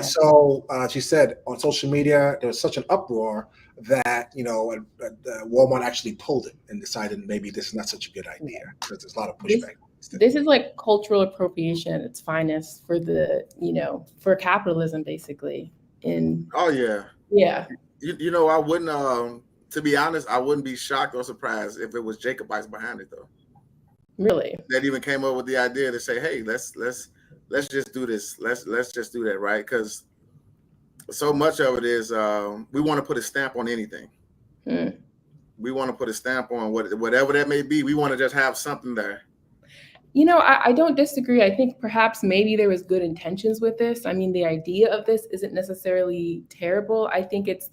So she said on social media, there was such an uproar that, Walmart actually pulled it and decided maybe this is not such a good idea because there's a lot of pushback. This is like cultural appropriation at its finest for for capitalism, basically. Oh yeah. Yeah. I wouldn't, to be honest, I wouldn't be shocked or surprised if it was Jacobites behind it though. Really? That even came up with the idea to say, hey, let's just do this. Let's just do that, right? Because so much of it is we want to put a stamp on anything. We want to put a stamp on whatever that may be. We want to just have something there. I don't disagree. I think perhaps maybe there was good intentions with this. I mean, the idea of this isn't necessarily terrible. I think it's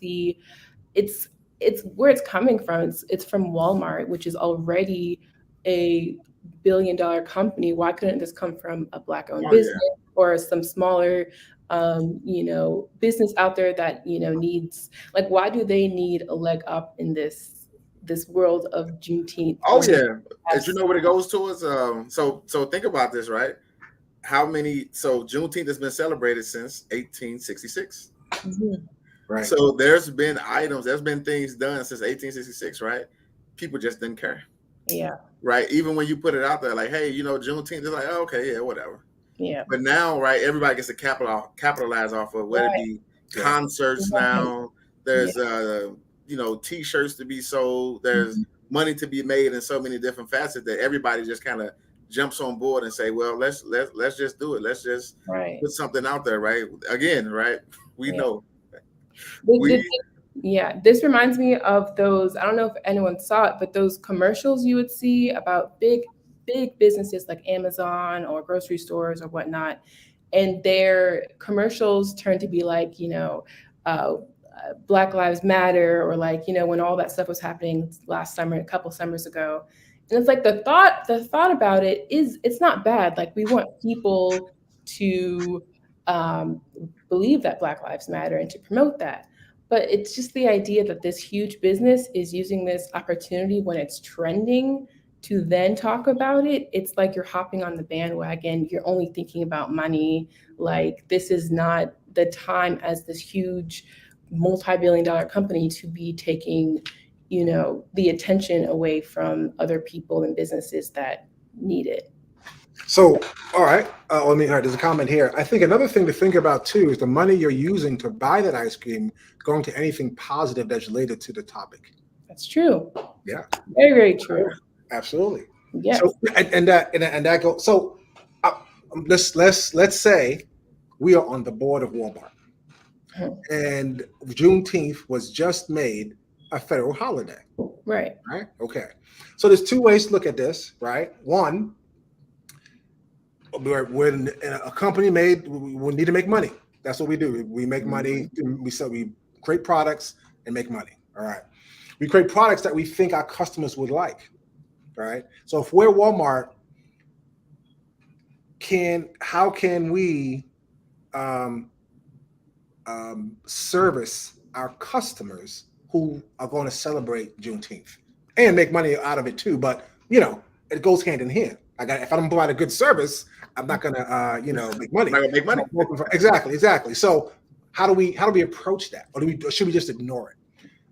where it's coming from. It's from Walmart, which is already a billion-dollar company. Why couldn't this come from a Black-owned business or some smaller business out there that needs, like, why do they need a leg up in this world of Juneteenth? Oh yeah, as you know what it goes towards. So think about this, right? Juneteenth has been celebrated since 1866. Right. So there's been things done since 1866, right? People just didn't care. Yeah. Right. Even when you put it out there, like, hey, Juneteenth, they're like, oh, okay, yeah, whatever. Yeah. But now, right, everybody gets to capitalize off of whether it be concerts now. There's T-shirts to be sold. There's money to be made in so many different facets that everybody just kind of jumps on board and say, well, let's just do it. Let's just put something out there, right? Again, right? We know. This reminds me of those, I don't know if anyone saw it, but those commercials you would see about big businesses like Amazon or grocery stores or whatnot. And their commercials turn to be like, Black Lives Matter, or like, when all that stuff was happening last summer, a couple summers ago. And it's like the thought about it is, it's not bad. Like, we want people to believe that Black Lives Matter and to promote that. But it's just the idea that this huge business is using this opportunity when it's trending to then talk about it. It's like you're hopping on the bandwagon. You're only thinking about money. Like, this is not the time as this huge multi-billion-dollar company to be taking, the attention away from other people and businesses that need it. So, all right. There's a comment here. I think another thing to think about too is the money you're using to buy that ice cream going to anything positive that's related to the topic. That's true. Yeah. Very, very true. Absolutely. Yeah. So, and that goes. So, let's say we are on the board of Walmart, and Juneteenth was just made a federal holiday. Right. Right. Okay. So there's two ways to look at this. Right. One, when a company we need to make money. That's what we do. We make money. We create products and make money. All right. We create products that we think our customers would like. Right. So if we're Walmart, how can we service our customers who are going to celebrate Juneteenth and make money out of it too? But it goes hand in hand. If I don't provide a good service, I'm not gonna make money. I'm not gonna make money. Exactly. So how do we approach that, or should we just ignore it?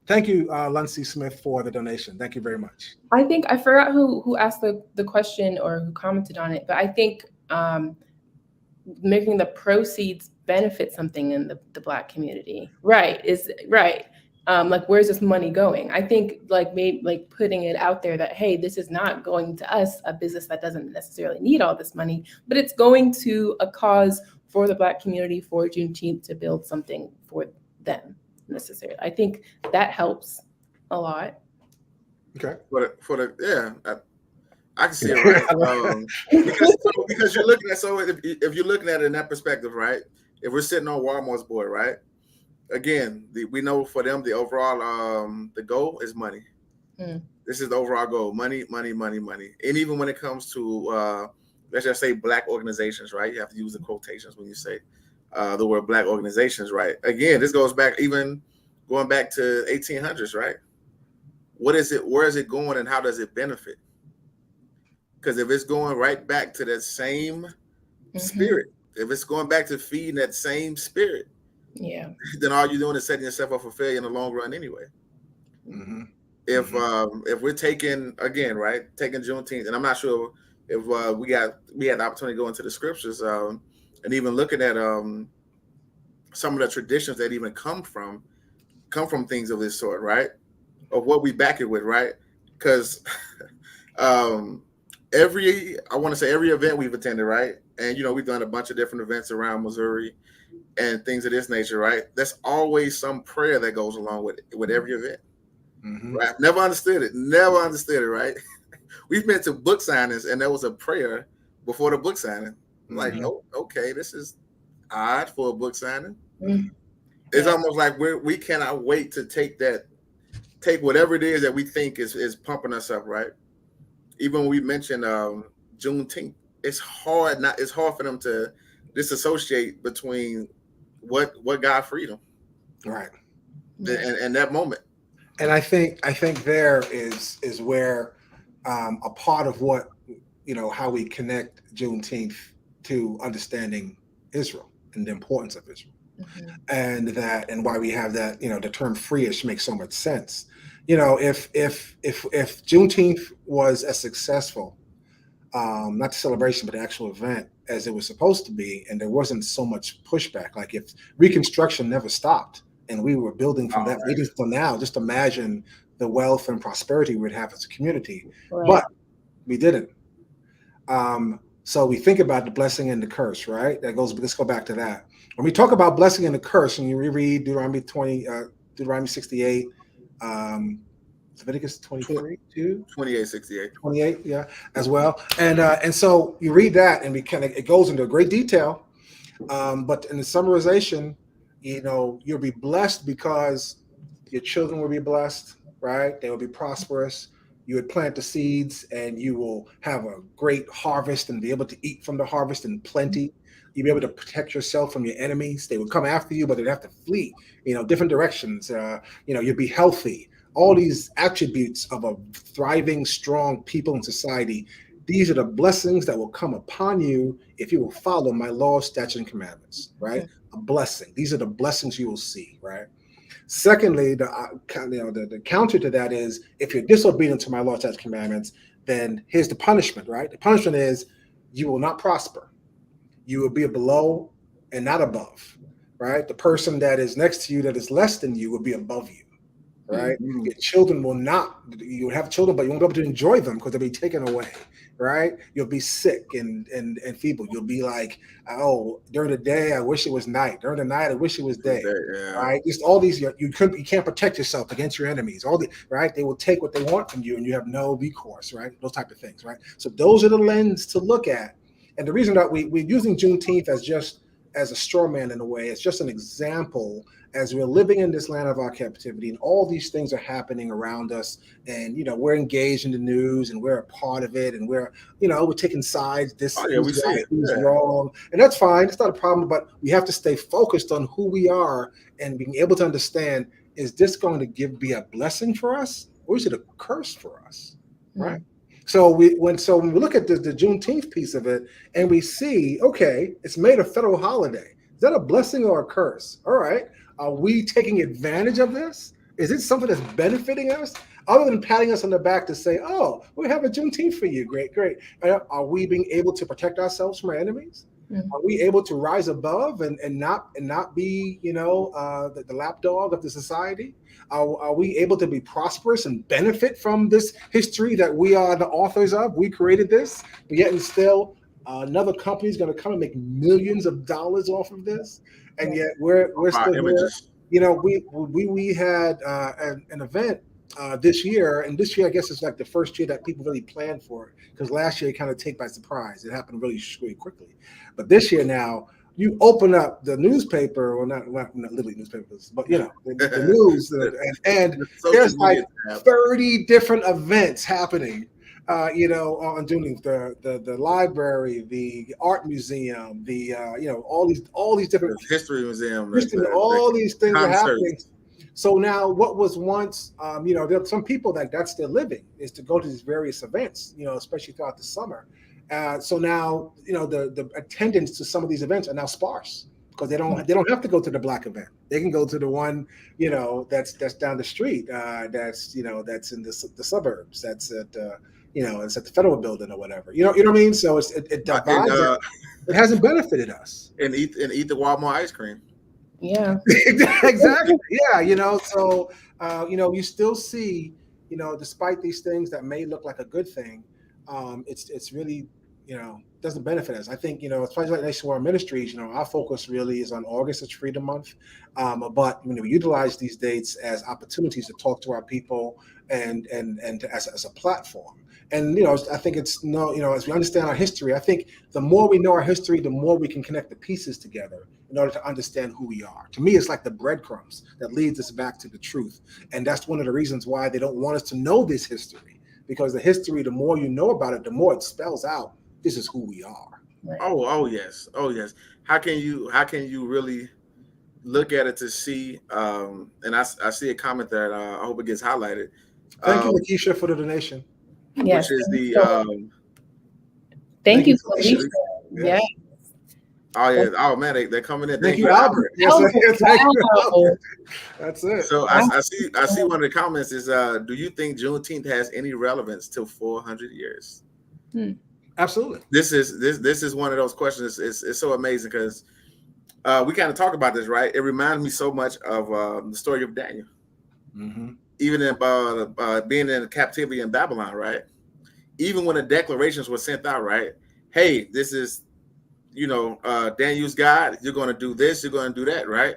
Thank you, Luncey Smith, for the donation. Thank you very much. I think I forgot who asked the question or who commented on it, but I think making the proceeds benefit something in the Black community, right? Is right. Like, where's this money going? I think maybe putting it out there that, hey, this is not going to us, a business that doesn't necessarily need all this money, but it's going to a cause for the Black community, for Juneteenth, to build something for them necessarily. I think that helps a lot. Okay. I can see it, right? because you're looking at, if you're looking at it in that perspective, right? If we're sitting on Walmart's board, right? Again, we know for them the overall the goal is money. This is the overall goal: money. And even when it comes to let's just say Black organizations, right? You have to use the quotations when you say the word Black organizations, right? Again, this goes back, even going back to 1800s, right? what is it? Where is it going, and how does it benefit? Because if it's going right back to that same spirit, if it's going back to feeding that same spirit, then all you're doing is setting yourself up for failure in the long run anyway. If we're taking Juneteenth, and I'm not sure if we had the opportunity to go into the scriptures and even looking at some of the traditions that even come from things of this sort, right? Of what we back it with, right? Because every event we've attended, right? And we've done a bunch of different events around Missouri and things of this nature, right? There's always some prayer that goes along with every event. Right? Never understood it, right? We've been to book signings and there was a prayer before the book signing. I'm like, oh, okay, this is odd for a book signing. It's almost like we cannot wait to take whatever it is that we think is pumping us up, right? Even when we mentioned Juneteenth, it's hard for them to disassociate between what God freedom, right, and that moment. And I think there is where a part of what how we connect Juneteenth to understanding Israel and the importance of Israel, and why we have that the term freeish makes so much sense. If Juneteenth was as successful, not the celebration but the actual event, as it was supposed to be, and there wasn't so much pushback, like if Reconstruction never stopped and we were building from that meeting till now, just imagine the wealth and prosperity we'd have as a community. Right. But we didn't. So we think about the blessing and the curse, right? Let's go back to that. When we talk about blessing and the curse, and you reread Deuteronomy 20, Deuteronomy 68, Leviticus 23, 28, yeah, as well. And so you read that, and it goes into great detail. But in the summarization, you'll be blessed because your children will be blessed, right? They will be prosperous. You would plant the seeds and you will have a great harvest and be able to eat from the harvest in plenty. You'll be able to protect yourself from your enemies. They would come after you, but they'd have to flee, different directions. You'll be healthy. All these attributes of a thriving, strong people in society. These are the blessings that will come upon you if you will follow my laws, statutes, and commandments, right? A blessing. These are the blessings you will see, right? Secondly, the counter to that is if you're disobedient to my laws, statutes, and commandments, then here's the punishment, right? The punishment is you will not prosper. You will be below and not above, right? The person that is next to you that is less than you will be above you. Right, your children will not. You will have children, but you won't be able to enjoy them because they'll be taken away. Right, you'll be sick and feeble. You'll be like, oh, during the day I wish it was night. During the night I wish it was day. Right, just all these. You can't protect yourself against your enemies. Right, they will take what they want from you, and you have no recourse. Right, those type of things. Right, so those are the lens to look at, and the reason that we're using Juneteenth as a straw man in a way, it's just an example. As we're living in this land of our captivity, and all these things are happening around us, and we're engaged in the news, and we're a part of it, and we're taking sides. This is right, who's wrong, and that's fine. It's not a problem, but we have to stay focused on who we are and being able to understand: is this going to be a blessing for us, or is it a curse for us? Right. So when we look at the Juneteenth piece of it, and we see, okay, it's made a federal holiday. Is that a blessing or a curse? All right. Are we taking advantage of this? Is it something that's benefiting us? Other than patting us on the back to say, oh, we have a Juneteenth for you. Great. Are we being able to protect ourselves from our enemies? Are we able to rise above and not be, the lapdog of the society? Are we able to be prosperous and benefit from this history that we are the authors of? We created this, but yet and still another company is going to come and make millions of dollars off of this. And yet we're still here. We had an event this year, and this year I guess it's like the first year that people really planned for it, because last year it kind of took by surprise. It happened really quickly, but this year now you open up the newspaper, or not literally newspapers, but the news, and there's like 30 different events happening. On doing the library, the art museum, all these different history museum, all these things are happening. So now, what was once, there are some people that's their living is to go to these various events, especially throughout the summer. So now, the attendance to some of these events are now sparse because they don't have to go to the Black event. They can go to the one, that's down the street, that's that's in the suburbs. That's at it's at the Federal Building or whatever. You know what I mean? So it divides. It hasn't benefited us. And eat the Walmart ice cream. Yeah. Exactly. Yeah. So you still see, despite these things that may look like a good thing, it's really, doesn't benefit us. I think, especially like Nationwide Ministries, our focus really is on August. It's Freedom Month. But we utilize these dates as opportunities to talk to our people and as a platform. And, I think as we understand our history, I think the more we know our history, the more we can connect the pieces together in order to understand who we are. To me, it's like the breadcrumbs that leads us back to the truth. And that's one of the reasons why they don't want us to know this history, because the history, the more you know about it, the more it spells out, this is who we are. Right. Oh yes. How can you really look at it to see? And I see a comment that I hope it gets highlighted. Thank you, Lakeisha, for the donation. Yes. Which is the thank you, Felicia. Yes. Oh yeah. Oh man, they're coming in. Thank you, Albert. Yes, thank you, Albert. That's it. So I see one of the comments is, do you think Juneteenth has any relevance till 400 years? Absolutely. This is one of those questions. It's so amazing because we kind of talk about this, right? It reminds me so much of the story of Daniel. Mm-hmm. Even in being in captivity in Babylon, right? Even when the declarations were sent out, right? Hey, this is, Daniel's God. You're going to do this. You're going to do that, right?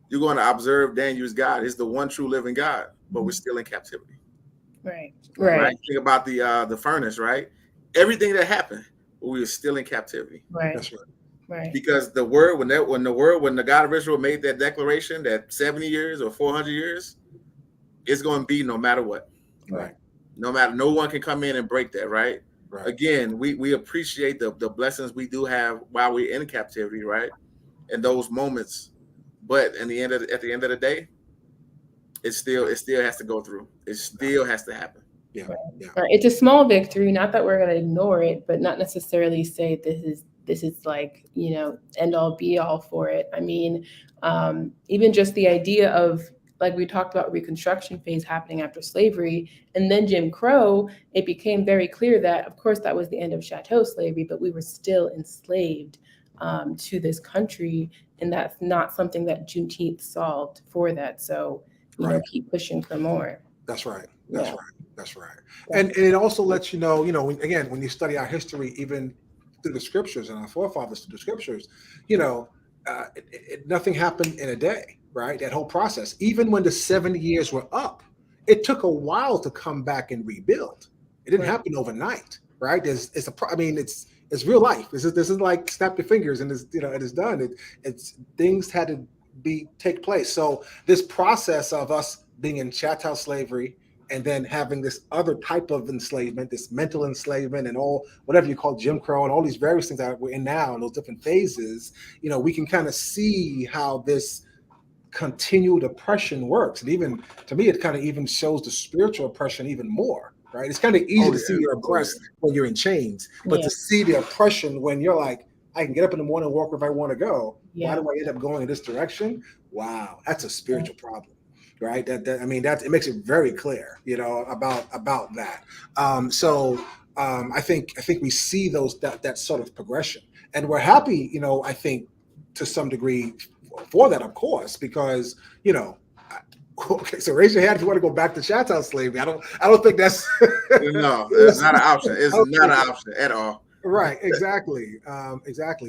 You're going to observe Daniel's God. It's the one true living God, but we're still in captivity. Right. Think about the furnace, right? Everything that happened, we were still in captivity. Right. That's right. Right. Because the word, when the God of Israel made that declaration that 70 years or 400 years, it's going to be no matter what. Right. No one can come in and break that, right? Right. Again, we appreciate the blessings we do have while we're in captivity, right? And those moments, but at the end of the day, it still has to go through. It still has to happen. Yeah. Right. It's a small victory. Not that we're going to ignore it, but not necessarily say this is like, end all be all for it. I mean, even just the idea of, like we talked about, Reconstruction phase happening after slavery and then Jim Crow, it became very clear that, of course, that was the end of chattel slavery, but we were still enslaved to this country. And that's not something that Juneteenth solved for that. So, keep pushing for more. That's right. That's right. And it also lets you know, when you study our history, even through the scriptures and our forefathers through the scriptures, nothing happened in a day, right? That whole process, even when the 70 years were up, it took a while to come back and rebuild. It didn't happen overnight, right? It's real life. This is like snap your fingers and it is done. It's things had to take place. So this process of us being in chattel slavery and then having this other type of enslavement, this mental enslavement and all, whatever you call Jim Crow and all these various things that we're in now in those different phases, we can kind of see how this continued oppression works. And even, to me, it kind of even shows the spiritual oppression even more, right? It's kind of easy to see you're oppressed when you're in chains, but to see the oppression when you're like, I can get up in the morning and walk where I want to go. Why do I end up going in this direction? Wow, that's a spiritual problem. Right. It makes it very clear, about that. I think we see that sort of progression, and we're happy, I think, to some degree for that, of course, because, okay, so raise your hand if you want to go back to chattel slavery. I don't think that's no, it's not an option. It's not an option at all. Right. Exactly.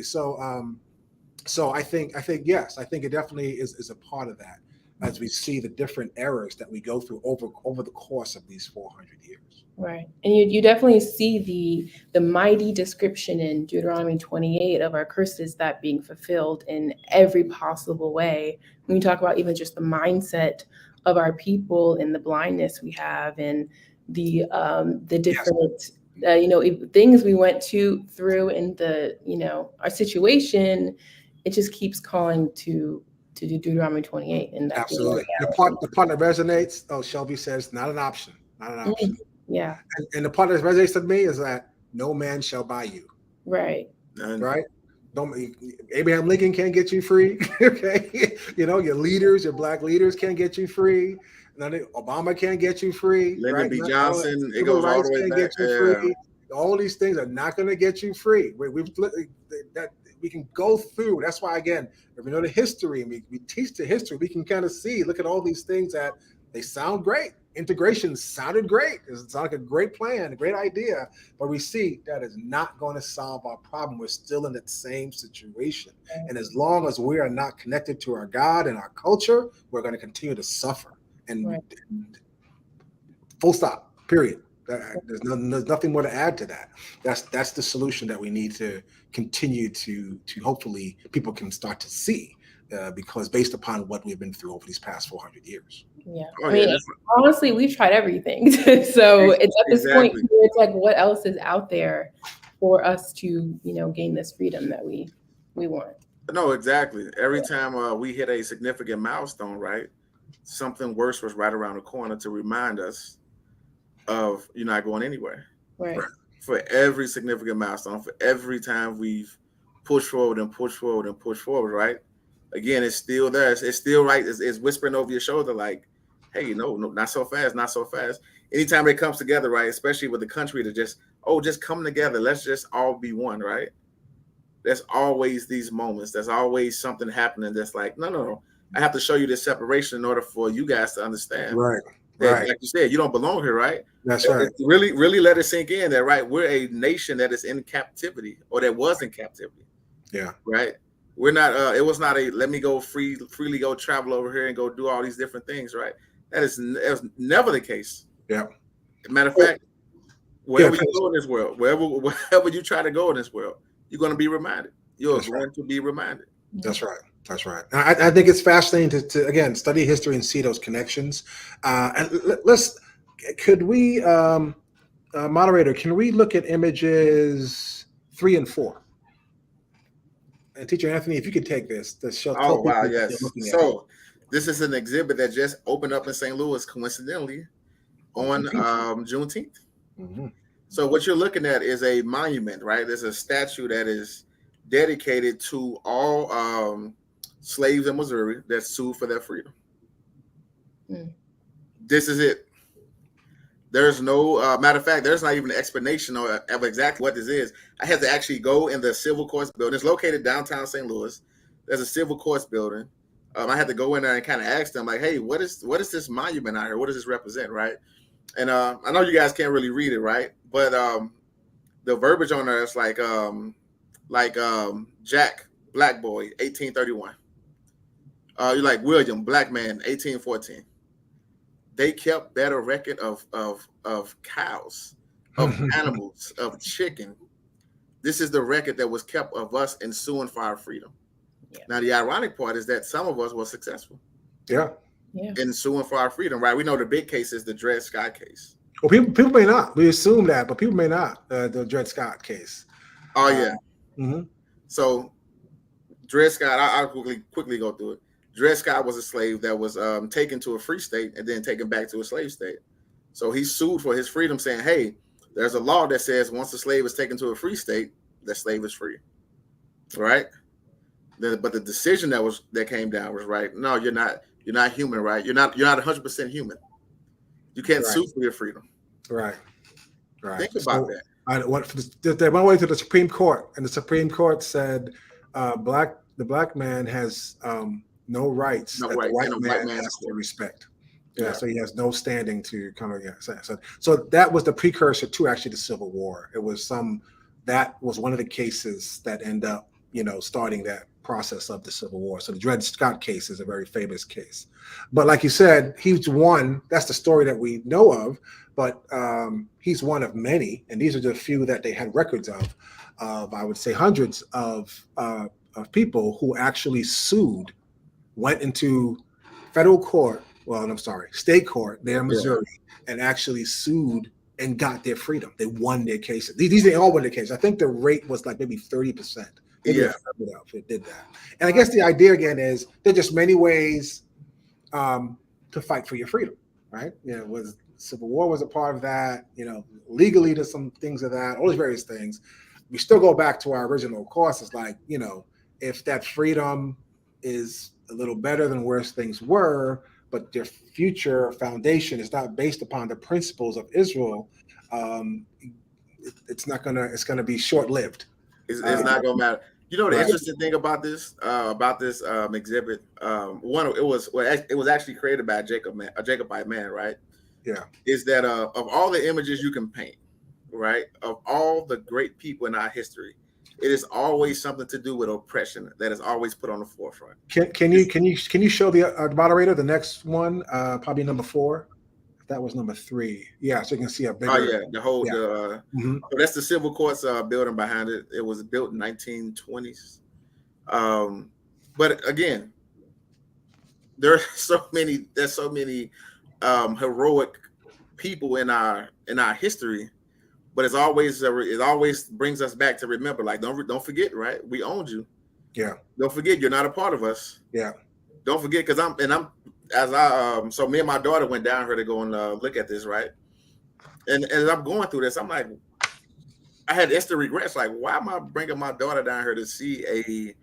So I think yes, I think it definitely is a part of that, as we see the different eras that we go through over the course of these 400 years. Right. And you definitely see the mighty description in Deuteronomy 28 of our curses that being fulfilled in every possible way. When you talk about even just the mindset of our people and the blindness we have and the different things we went through in our situation, it just keeps calling to to do Deuteronomy 28. And that's absolutely the part that resonates. Oh, Shelby says not an option, not an option. Yeah. And the part that resonates to me is that no man shall buy you. Right. Right. Abraham Lincoln can't get you free. Okay. Your leaders, your black leaders can't get you free. Obama can't get you free. Lyndon right? B. Johnson, it goes all the way back. Get you free. All these things are not going to get you free. We can go through. That's why, again, if we know the history and we teach the history, we can kind of look at all these things that they sound great. Integration sounded great. It sounded like a great plan, a great idea, but we see that is not going to solve our problem. We're still in the same situation. And as long as we are not connected to our God and our culture, we're going to continue to suffer. And full stop, period. There's nothing more to add to that. That's the solution that we need to continue to hopefully people can start to see. Because based upon what we've been through over these past 400 years. Yeah. Honestly, we've tried everything. So it's at this point where it's like, what else is out there for us to, gain this freedom that we want? No, exactly. Every time we hit a significant milestone, right, something worse was right around the corner to remind us of you're not going anywhere. Right. For every significant milestone, for every time we've pushed forward and pushed forward and pushed forward, right? Again, it's still there. It's still right. It's whispering over your shoulder like, hey, no, not so fast, not so fast. Anytime it comes together, right, especially with the country to just come together. Let's just all be one, right? There's always these moments. There's always something happening that's like, no. I have to show you this separation in order for you guys to understand. Right. That, like you said, you don't belong here, right? That's right. Really, really let it sink in that, right? We're a nation that is in captivity or that was in captivity. Yeah. Right. We're not. It was not a let me go freely go travel over here and go do all these different things, right? That was never the case. Yeah. Matter of fact, wherever you go in this world, wherever you try to go in this world, you're going to be reminded. You're going to be reminded. That's right. That's right. I think it's fascinating to again study history and see those connections. And could we, moderator? Can we look at images 3 and 4? And Teacher Anthony, if you could take this. Oh, wow, yes. So this is an exhibit that just opened up in St. Louis, coincidentally, on Juneteenth. Mm-hmm. So what you're looking at is a monument, right? There's a statue that is dedicated to all slaves in Missouri that sued for their freedom. This is it. There's no matter of fact, there's not even an explanation of exactly what this is. I had to actually go in the civil courts building. It's located downtown St. Louis. There's a civil courts building. I had to go in there and kind of ask them, like, hey, what is this monument out here? What does this represent, right? And I know you guys can't really read it, right? But the verbiage on there is like Jack, black boy, 1831. You're like William, black man, 1814. They kept better record of cows, of animals, of chicken. This is the record that was kept of us in suing for our freedom. Yeah. Now, the ironic part is that some of us were successful. Yeah. In suing for our freedom, right? We know the big case is the Dred Scott case. Well, people may not. We assume that, but people may not. The Dred Scott case. Oh, yeah. Mm-hmm. So, Dred Scott, I'll quickly go through it. Dred Scott was a slave that was taken to a free state and then taken back to a slave state. So he sued for his freedom, saying, hey, there's a law that says once a slave is taken to a free state, the slave is free. Right? But the decision that came down was right. No, you're not human, right? You're not 100% human. You can't sue for your freedom. Right. Think about that. They went away to the Supreme Court, and the Supreme Court said the black man has no rights that the white man has to respect. Yeah, so he has no standing to come against. So that was the precursor to actually the Civil War. That was one of the cases that end up, starting that process of the Civil War. So the Dred Scott case is a very famous case. But like you said, he's one. That's the story that we know of. But he's one of many, and these are the few that they had records of. I would say hundreds of people who actually sued, went into federal court. Well, I'm sorry, state court there in Missouri, and actually sued and got their freedom. They won their cases. They all won their cases. I think the rate was like maybe 30%. It did that. And I guess the idea again is there are just many ways to fight for your freedom, right? Was Civil War was a part of that. Legally there's some things of that. All these various things. We still go back to our original course. It's like, if that freedom is a little better than where things were, but their future foundation is not based upon the principles of Israel, it's gonna be short-lived. It's not gonna matter. The interesting thing about this exhibit, it was actually created by a Jacobite man, right? Yeah. Is that of all the images you can paint, right? Of all the great people in our history, it is always something to do with oppression that is always put on the forefront. Can you show the moderator the next one? Probably number 4. That was number 3. Yeah, so you can see a bigger. Oh yeah, the whole. So that's the civil courts building behind it. It was built in 1920s. But again, there's so many heroic people in our history. But it always brings us back to remember, like, don't forget, right? We owned you. Yeah. Don't forget, you're not a part of us. Yeah. Don't forget, because so me and my daughter went down here to go and look at this, right? And as I'm going through this, I'm like, I had instant regrets. Like, why am I bringing my daughter down here to see a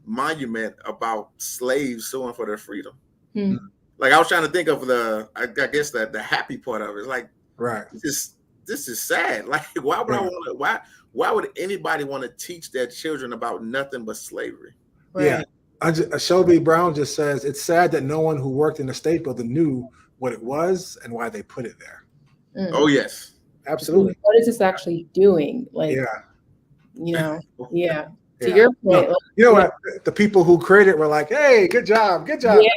monument about slaves suing for their freedom? Like, I was trying to think of I guess the happy part of it. It's like, right. This is sad. Like, why would anybody want to teach their children about nothing but slavery? Right. Yeah. Shelby Brown just says it's sad that no one who worked in the state building knew what it was and why they put it there. Oh yes, absolutely. What is this actually doing? Like, To your point, what? The people who created were like, "Hey, good job, good job." Yeah,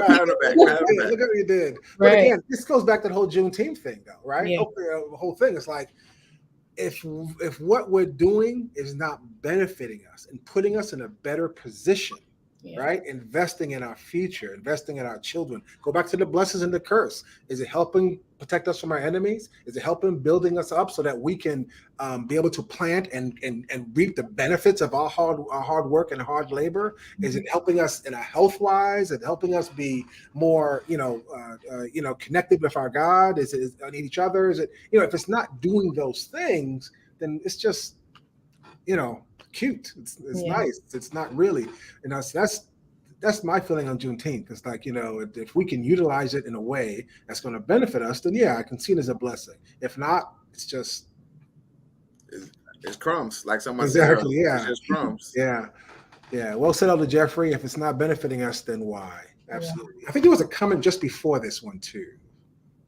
pat on the back. Look at what you did. But again, this goes back to the whole Juneteenth thing, though, right? Yeah. The whole thing is like, if what we're doing is not benefiting us and putting us in a better position, right? Investing in our future, investing in our children. Go back to the blessings and the curse. Is it helping protect us from our enemies? Is it helping building us up so that we can be able to plant and reap the benefits of our hard work and hard labor? Is it helping us in a health wise? Is it helping us be more connected with our God? Is it on each other? Is it if it's not doing those things, then it's just cute. It's nice. It's not really, so that's my feeling on Juneteenth. It's like, if we can utilize it in a way that's going to benefit us, then I can see it as a blessing. If not, it's just it's crumbs, like someone exactly said. It's just crumbs. Yeah. Well said, Elder Jeffrey. If it's not benefiting us, then why? Absolutely. I think there was a comment just before this one too.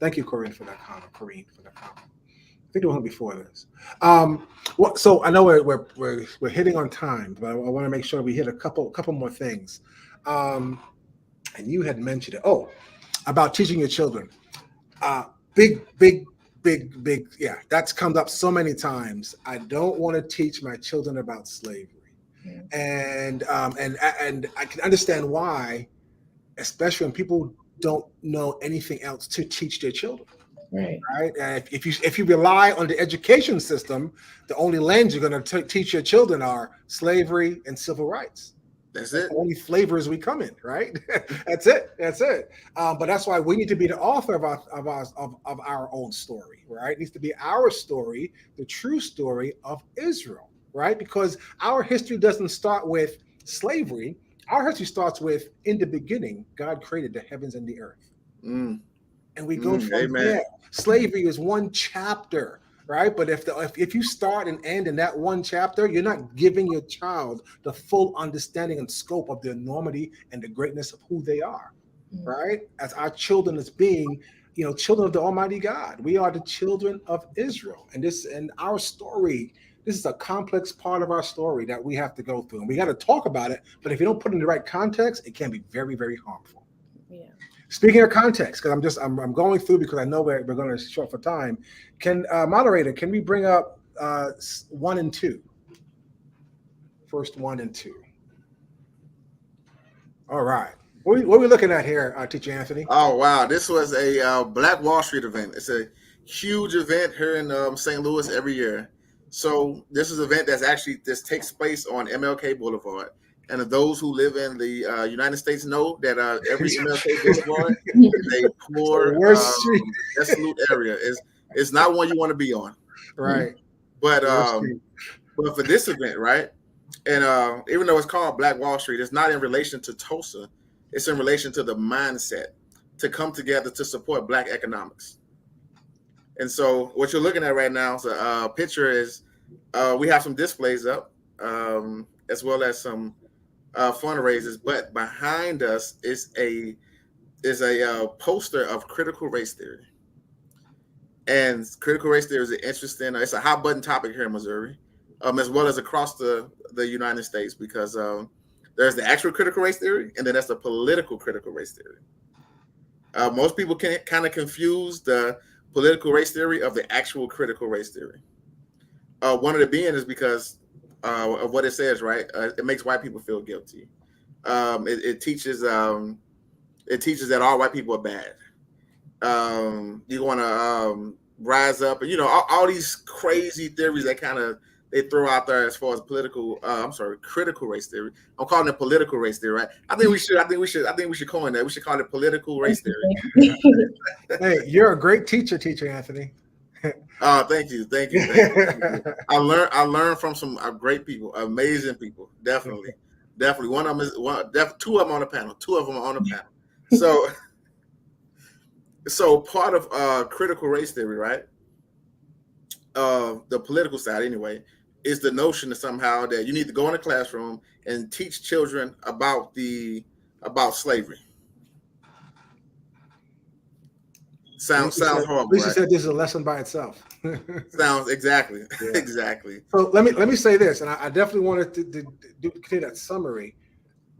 Thank you, Corinne, for that comment. I think there was one before this. So I know we're hitting on time, but I want to make sure we hit a couple more things. And you had mentioned it. Oh, about teaching your children. Big. Yeah, that's come up so many times. I don't want to teach my children about slavery, and I can understand why, especially when people don't know anything else to teach their children. Right. If you rely on the education system, the only lens you're going to teach your children are slavery and civil rights. That's it. The only flavors we come in, right? That's it. But that's why we need to be the author of our own story, right? It needs to be our story, the true story of Israel, right? Because our history doesn't start with slavery. Our history starts with, in the beginning, God created the heavens and the earth. And we go from there. Slavery is one chapter, right? But if you start and end in that one chapter, you're not giving your child the full understanding and scope of the enormity and the greatness of who they are, right? As our children as being, children of the Almighty God. We are the children of Israel. And our story, this is a complex part of our story that we have to go through. And we got to talk about it. But if you don't put it in the right context, it can be very, very harmful. Yeah. Speaking of context, because I'm going through because I know we're going to short for time. Moderator, can we bring up 1 and 2? First 1 and 2. All right. What are we looking at here, Teacher Anthony? Oh wow, this was a Black Wall Street event. It's a huge event here in St. Louis every year. So this is an event this takes place on MLK Boulevard. And if those who live in the United States know that every MLK Boulevard is a poor, worst street. desolate area. It's not one you want to be on. Right. But for this event, right? And even though it's called Black Wall Street, it's not in relation to Tulsa. It's in relation to the mindset to come together to support Black economics. And so what you're looking at right now is a picture is we have some displays up as well as some fundraisers, but behind us is a poster of critical race theory. And critical race theory is interesting. It's a hot button topic here in Missouri, as well as across the United States, because there's the actual critical race theory, and then there's the political critical race theory. Most people can kind of confuse the political race theory of the actual critical race theory. One of the being is because of what it says, right? It makes white people feel guilty. It teaches that all white people are bad. You want to rise up, and all these crazy theories that kind of they throw out there as far as critical race theory. I'm calling it political race theory, right? I think we should coin that. We should call it political race theory. Hey, you're a great teacher, Anthony. Thank you. I learned from some great people, amazing people. Definitely. One of them is two of them on the panel. So part of critical race theory, right? The political side, anyway, is the notion that somehow that you need to go in a classroom and teach children about slavery. Sounds horrible. At least right? You said this is a lesson by itself. Sounds exactly. So let me say this, and I definitely wanted to continue that summary,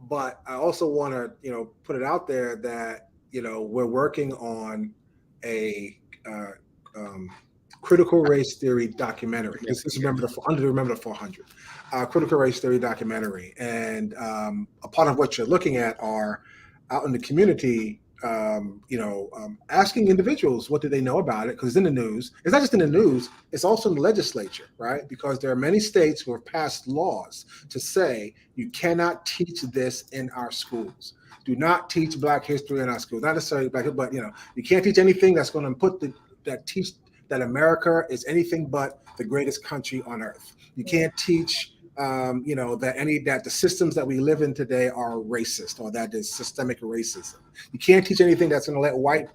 but I also want to put it out there that we're working on a critical race theory documentary. This is Remember the 400, critical race theory documentary, and a part of what you're looking at are out in the community. Asking individuals what do they know about it, because it's in the news. It's not just in the news, it's also in the legislature, right? Because there are many states who have passed laws to say you cannot teach this in our schools. Do not teach Black history in our schools. Not necessarily Black, but you can't teach anything that's going to put that America is anything but the greatest country on earth. You can't teach that the systems that we live in today are racist, or that is systemic racism. You can't teach anything that's going to let white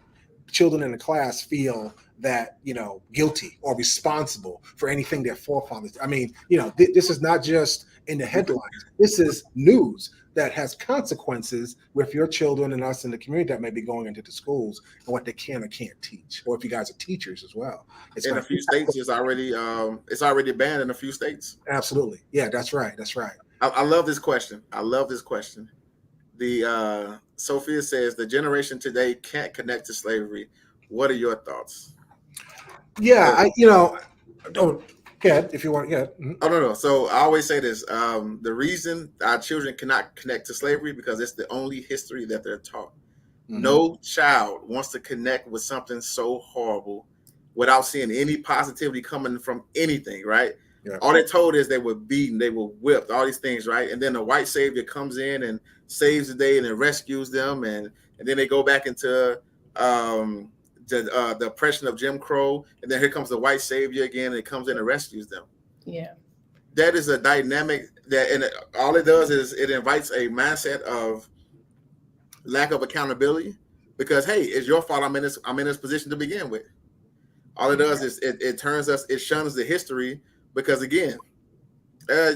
children in the class feel that guilty or responsible for anything their forefathers. I mean, this is not just in the headlines. This is news that has consequences with your children and us in the community that may be going into the schools, and what they can or can't teach, or if you guys are teachers as well. In a few states, it's already banned in a few states. Absolutely, yeah, that's right. I love this question. The Sophia says the generation today can't connect to slavery. What are your thoughts? Yeah, if you want, yeah. Mm-hmm. Oh no. So I always say this: the reason our children cannot connect to slavery because it's the only history that they're taught. Mm-hmm. No child wants to connect with something so horrible without seeing any positivity coming from anything, right? Yeah. All they're told is they were beaten, they were whipped, all these things, right? And then the white savior comes in and saves the day and then rescues them, and then they go back into the oppression of Jim Crow, and then here comes the white savior again, and it comes in and rescues them. Yeah, that is a dynamic and all it does is it invites a mindset of lack of accountability, because hey, it's your fault I'm in this position to begin with. All it does is it shuns the history, because again,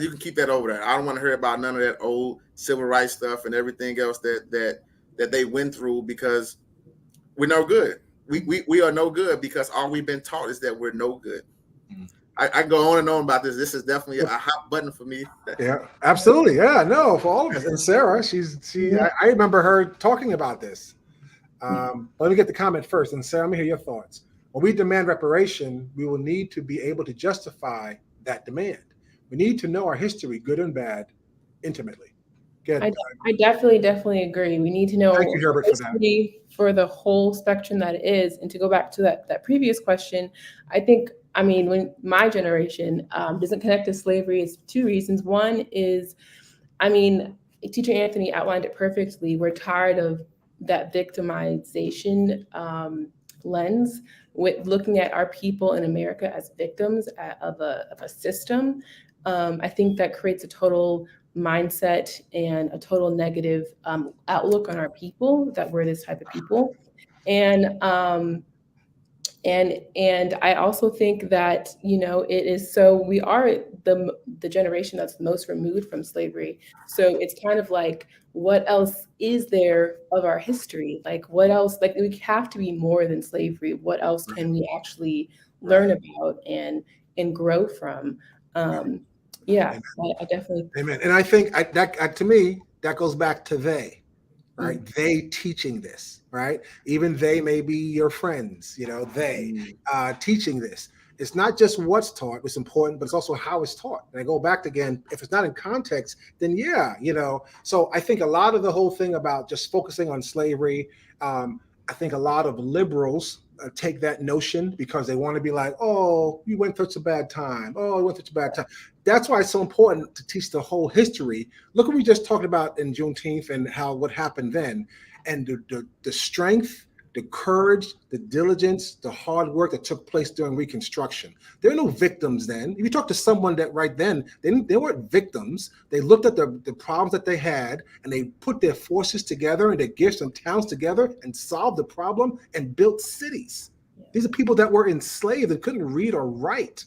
you can keep that over there. I don't want to hear about none of that old civil rights stuff and everything else that they went through, because we're no good. We are no good because all we've been taught is that we're no good. Mm. I go on and on about this. This is definitely a hot button for me. Yeah, absolutely. Yeah, no, for all of us. And Sarah, I remember her talking about this. Let me get the comment first. And Sarah, let me hear your thoughts. When we demand reparation, we will need to be able to justify that demand. We need to know our history, good and bad, intimately. Good. I definitely agree. We need to know Thank you, Herbert, for that. history for the whole spectrum that it is. And to go back to that previous question, I think, I mean, when my generation doesn't connect to slavery, it's two reasons. One is, I mean, Teacher Anthony outlined it perfectly. We're tired of that victimization lens, with looking at our people in America as victims of a system. I think that creates a total mindset and a total negative outlook on our people, that we're this type of people. And and I also think that, you know, it is, so we are the generation that's most removed from slavery. So it's kind of like, what else is there of our history? Like, what else? Like, we have to be more than slavery. What else can we actually learn about and grow from? Yeah, I definitely. Amen. And I think that to me, that goes back to they. Right? They teaching this, right? Even they may be your friends, you know, they teaching this. It's not just what's taught, it's important, but it's also how it's taught. And I go back again, if it's not in context, then yeah, you know. So I think a lot of the whole thing about just focusing on slavery, I think a lot of liberals take that notion because they want to be like, oh, you went through such a bad time. Oh, you went through such a bad time. That's why it's so important to teach the whole history. Look what we just talked about in Juneteenth and what happened then, and the strength, the courage, the diligence, the hard work that took place during Reconstruction. There are no victims then. If you talk to someone that right then, they weren't victims. They looked at the problems that they had, and they put their forces together and their gifts and talents together and solved the problem and built cities. These are people that were enslaved and couldn't read or write.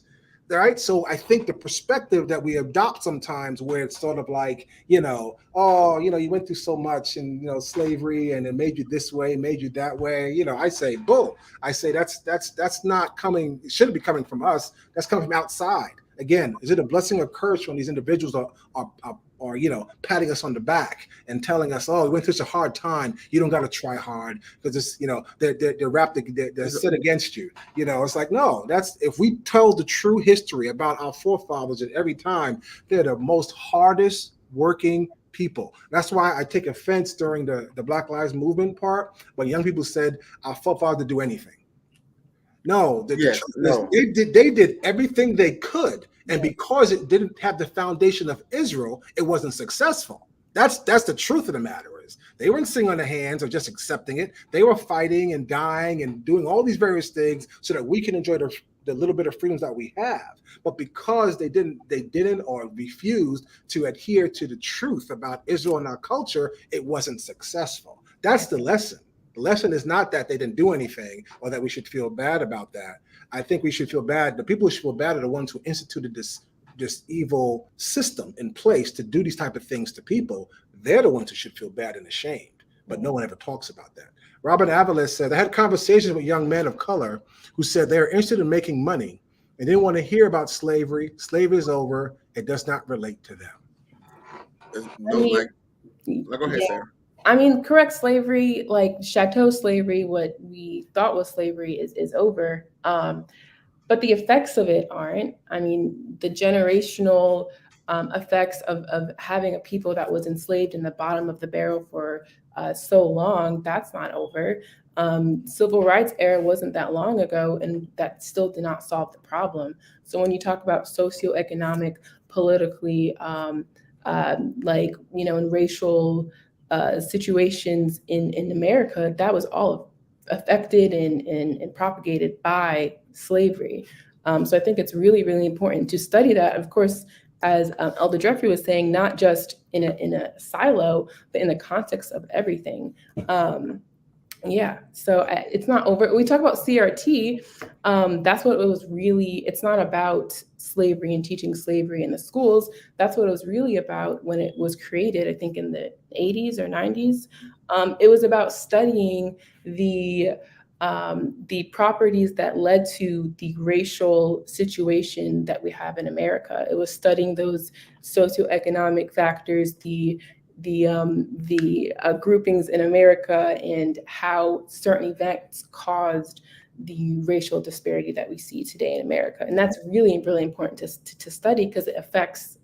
Right. So I think the perspective that we adopt sometimes, where it's sort of like, you know, oh, you know, you went through so much and, you know, slavery and it made you this way, made you that way. You know, I say, bull. I say that's not coming. It shouldn't be coming from us. That's coming from outside. Again, is it a blessing or curse when these individuals are, you know, patting us on the back and telling us, oh, we went through such a hard time. You don't got to try hard because it's, you know, they're set against you. You know, it's like, no, that's, if we tell the true history about our forefathers at every time, they're the most hardest working people. That's why I take offense during the Black Lives Movement part when young people said our forefathers did do anything. No, they did everything they could. And because it didn't have the foundation of Israel, it wasn't successful. That's the truth of the matter is they weren't sitting on their hands or just accepting it. They were fighting and dying and doing all these various things so that we can enjoy the little bit of freedoms that we have. But because they didn't or refused to adhere to the truth about Israel and our culture, it wasn't successful. That's the lesson. The lesson is not that they didn't do anything or that we should feel bad about that. I think we should feel bad. The people who should feel bad are the ones who instituted this evil system in place to do these type of things to people. They're the ones who should feel bad and ashamed, but no one ever talks about that. Robert Avalos said, I had conversations with young men of color who said they're interested in making money and didn't want to hear about slavery. Slavery is over. It does not relate to them. Go ahead, Sarah. I mean, correct, slavery, like Chateau slavery, what we thought was slavery is over. But the effects of it aren't. I mean, the generational effects of having a people that was enslaved in the bottom of the barrel for so long, that's not over. Civil rights era wasn't that long ago, and that still did not solve the problem. So when you talk about socioeconomic, politically, like, you know, in racial situations in America, that was all affected and propagated by slavery. So I think it's really, really important to study that. Of course, as Elder Jeffrey was saying, not just in a silo, but in the context of everything. Yeah, so it's not over. We talk about CRT. That's what it was really. It's not about slavery and teaching slavery in the schools. That's what it was really about when it was created, I think in the 80s or 90s. It was about studying the properties that led to the racial situation that we have in America. It was studying those socioeconomic factors, the groupings in America, and how certain events caused the racial disparity that we see today in America. And that's really, really important to study because it affects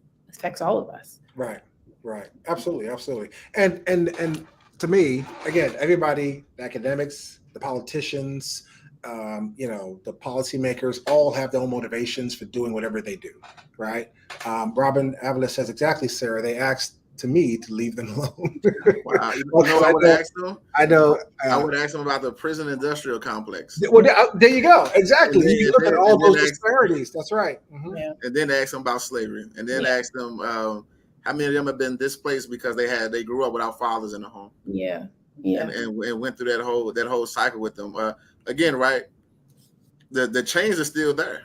all of us. Right. Right. Absolutely. Absolutely. And to me, again, everybody, the academics, the politicians, the policymakers, all have their own motivations for doing whatever they do. Right. Robin Avila says exactly, Sarah. They asked to me to leave them alone. Wow. Well, I would ask them? I know. I would ask them about the prison industrial complex. Well, there you go. Exactly. And then- You look at all and then those ask- disparities. That's right. Mhm. Yeah. And then ask them about slavery. And then ask them how many of them have been displaced because they grew up without fathers in the home. Yeah. Yeah. And went through that whole cycle with them. Again, right? The chains are still there.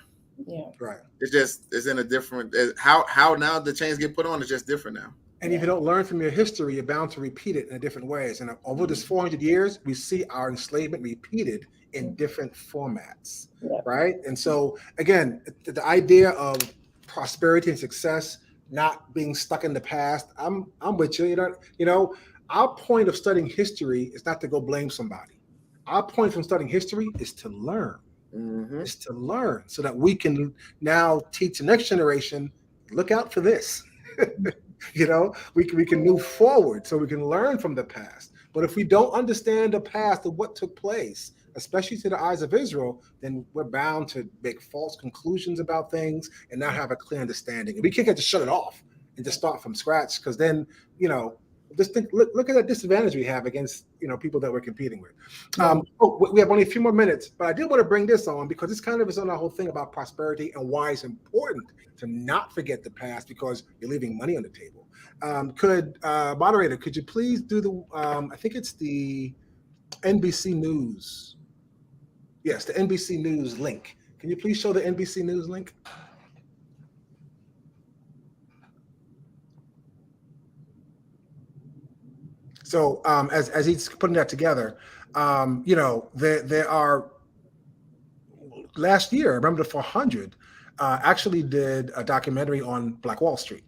Yeah. Right. It's in a different how now the chains get put on is just different now. And if you don't learn from your history, you're bound to repeat it in different ways. And over this 400 years, we see our enslavement repeated in different formats, right? And so, again, the idea of prosperity and success not being stuck in the past, I'm with you. Our point of studying history is not to go blame somebody. Our point from studying history is to learn. Mm-hmm. Is to learn so that we can now teach the next generation, look out for this. We can move forward so we can learn from the past. But if we don't understand the past of what took place, especially to the eyes of Israel, then we're bound to make false conclusions about things and not have a clear understanding. And we can't get to shut it off and just start from scratch, because then, just look at that disadvantage we have against, people that we're competing with. We have only a few more minutes, but I did want to bring this on because this kind of is on our whole thing about prosperity and why it's important to not forget the past, because you're leaving money on the table. Moderator, could you please do the, I think it's the NBC News. Yes, the NBC News link. Can you please show the NBC News link? So as he's putting that together, there are, last year, remember the 400 actually did a documentary on Black Wall Street,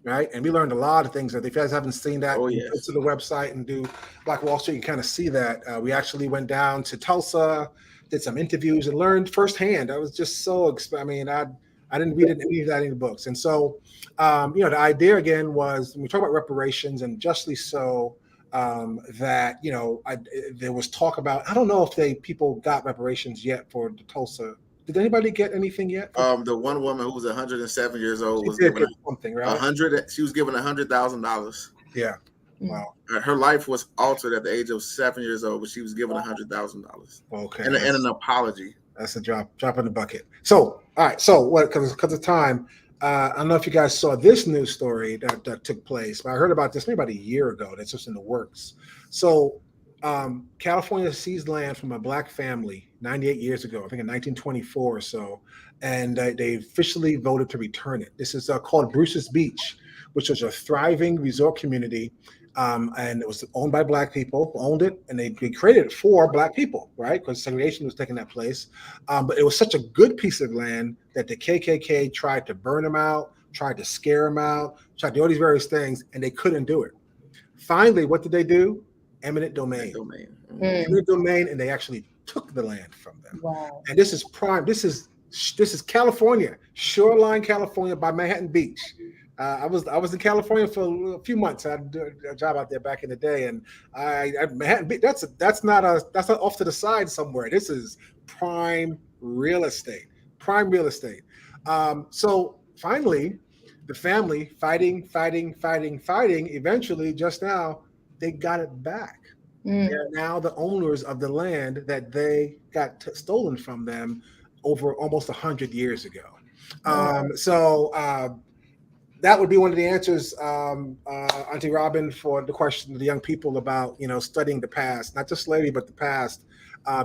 right? And we learned a lot of things. If you guys haven't seen that, go to the website and do Black Wall Street, you kind of see that. We actually went down to Tulsa, did some interviews, and learned firsthand. I was just so, I didn't read any of that in the books. And so, the idea again was, when we talk about reparations, and justly so, that there was talk about, I don't know if people got reparations yet for the Tulsa. Did anybody get anything yet? The one woman who was 107 years old was given something, right? She was given $100,000. Yeah. Wow. Her life was altered at the age of 7 years old, but she was given $100,000. Okay. And an apology. That's a drop in the bucket. So, all right. So, because of time, I don't know if you guys saw this news story that took place, but I heard about this maybe about a year ago. That's just in the works. So, California seized land from a Black family 98 years ago, I think in 1924 or so, and they officially voted to return it. This is called Bruce's Beach, which was a thriving resort community, and it was owned by Black people who owned it, and they created it for Black people, right? Because segregation was taking that place. But it was such a good piece of land that the KKK tried to burn them out, tried to scare them out, tried to do all these various things, and they couldn't do it. Finally, what did they do? Eminent domain. Eminent domain, and they actually took the land from them. Wow. And this is prime. This is California, shoreline California by Manhattan Beach. I was in California for a few months. I had a job out there back in the day, and Manhattan Beach. That's not off to the side somewhere. This is prime real estate. Prime real estate. So finally, the family fighting. Eventually, just now, they got it back. They're now the owners of the land that they got stolen from them over almost 100 years ago. That would be one of the answers, Auntie Robin, for the question of the young people about, studying the past, not just slavery, but the past,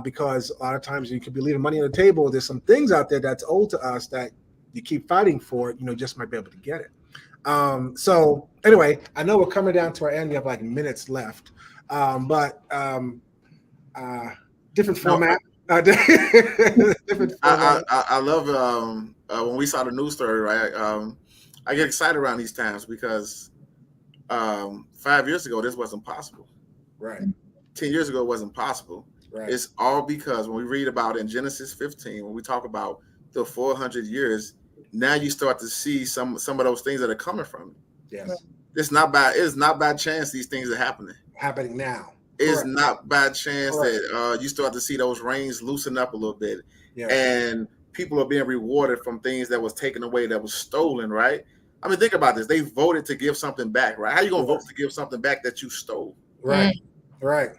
because a lot of times you could be leaving money on the table. There's some things out there that's owed to us that you keep fighting for, just might be able to get it. So anyway, I know we're coming down to our end. We have like minutes left, but different format. Different format. I love when we saw the news story, right? I get excited around these times because 5 years ago, this wasn't possible. Right. 10 years ago, it wasn't possible. Right. It's all because when we read about in Genesis 15, when we talk about the 400 years, now you start to see some of those things that are coming from it. Yes. It's not by chance these things are happening now. It's Correct. not by chance Correct. that you start to see those reins loosen up a little bit, Yes. and people are being rewarded from things that was taken away, that was stolen, right? I mean, think about this. They voted to give something back, right? How you gonna vote to give something back that you stole? Right. Right.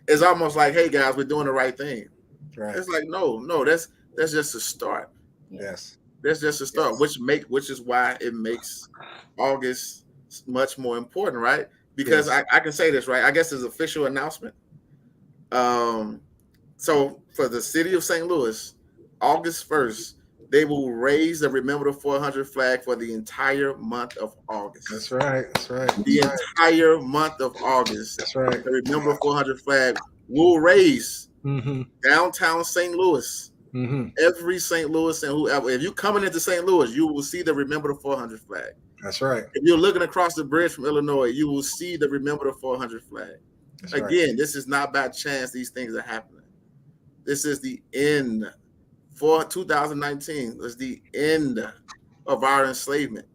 It's almost like, hey guys, we're doing the right thing. Right. It's like, no, that's just a start. Yes. That's just a start, which is why it makes August much more important, right? Because I can say this, right? I guess it's an official announcement. So for the city of St. Louis, August 1st, they will raise the Remember the 400 flag for the entire month of August. That's right. The entire month of August. That's right. The Remember 400 flag will raise downtown St. Louis. Every St. Louis and whoever, if you're coming into St. Louis, you will see the Remember the 400 flag. That's right. If you're looking across the bridge from Illinois, you will see the Remember the 400 flag. That's Again, this is not by chance these things are happening. This is the end for 2019. It's the end of our enslavement.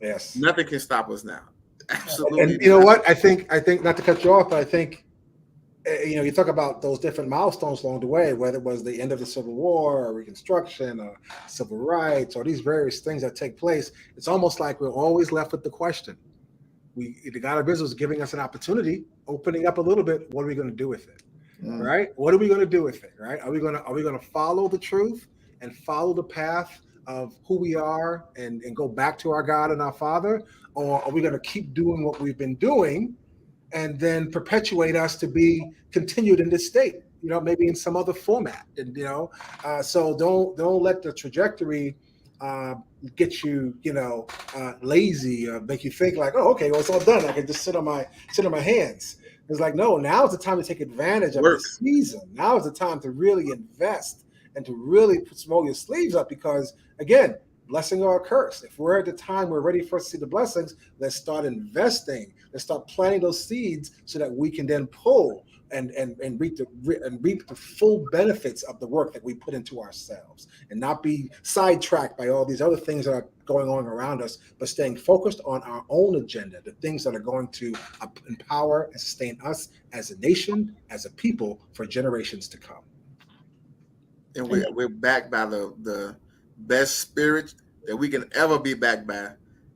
Yes. Nothing can stop us now. Absolutely. And you know what? I think not to cut you off, but I think you talk about those different milestones along the way, whether it was the end of the Civil War or Reconstruction or civil rights or these various things that take place. It's almost like we're always left with the question. The God of Israel is giving us an opportunity, opening up a little bit. What are we going to do with it? Right? What are we going to do with it? Right? Are we going to follow the truth and follow the path of who we are and go back to our God and our Father, or are we going to keep doing what we've been doing and then perpetuate us to be continued in this state? Maybe in some other format. And so don't let the trajectory get you lazy or make you think like, oh, okay, well, it's all done. I can just sit on my hands. It's like, no, now is the time to take advantage of the season. Now is the time to really invest and to really roll your sleeves up, because again, blessing or a curse. If we're at the time we're ready for us to see the blessings, let's start investing. Let's start planting those seeds so that we can then pull and reap the full benefits of the work that we put into ourselves, and not be sidetracked by all these other things that are going on around us, but staying focused on our own agenda, the things that are going to empower and sustain us as a nation, as a people, for generations to come. And we're backed by the best spirit that we can ever be backed by.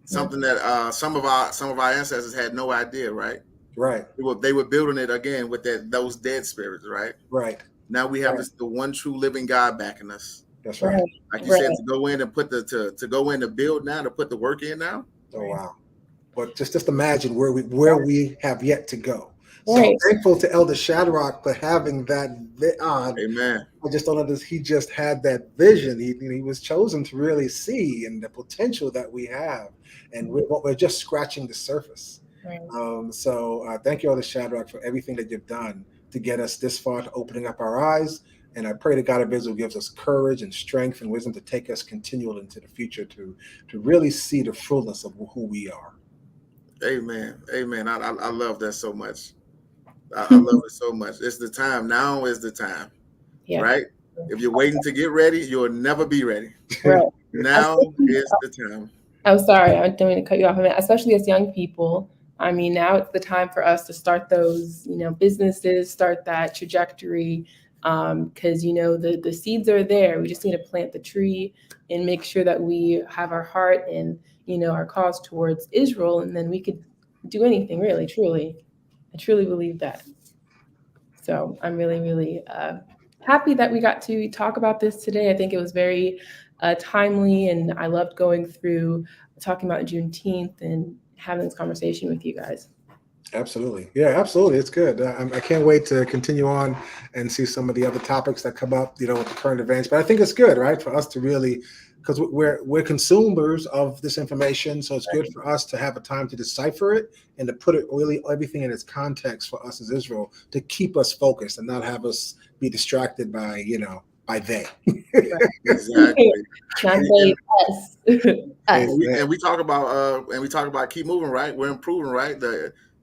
Something that some of our ancestors had no idea, right? Right. They were building it again with those dead spirits, right? Right. Now we have the one true living God backing us. That's right. Like you said, to go in and to go in to build now, to put the work in now. Oh wow! But just imagine where we have yet to go. So I'm thankful to Elder Shadrach for having that. Amen. I just don't know this. He just had that vision. He was chosen to really see and the potential that we have, and we're just scratching the surface. Right. So thank you, Elder Shadrach, for everything that you've done to get us this far, to opening up our eyes. And I pray that God of Israel gives us courage and strength and wisdom to take us continually into the future to really see the fullness of who we are. Amen. Amen. I love that so much. I love it so much. It's the time. Now is the time. Yeah. Right? If you're waiting to get ready, you'll never be ready. Right. Now is the time. I'm sorry. I don't mean to cut you off. I mean, especially as young people. I mean, now it's the time for us to start those, businesses, start that trajectory, because, the seeds are there. We just need to plant the tree and make sure that we have our heart and, our cause towards Israel, and then we could do anything, really, truly. I truly believe that. So I'm really, really happy that we got to talk about this today. I think it was very timely, and I loved going through talking about Juneteenth and having this conversation with you guys. Absolutely. Yeah, absolutely. It's good. I can't wait to continue on and see some of the other topics that come up, with the current events. But I think it's good, right, for us to really, because we're consumers of this information. So it's good for us to have a time to decipher it and to put it really everything in its context for us as Israel, to keep us focused and not have us be distracted by, by they. Exactly. Us. And we talk about keep moving, right? We're improving, right?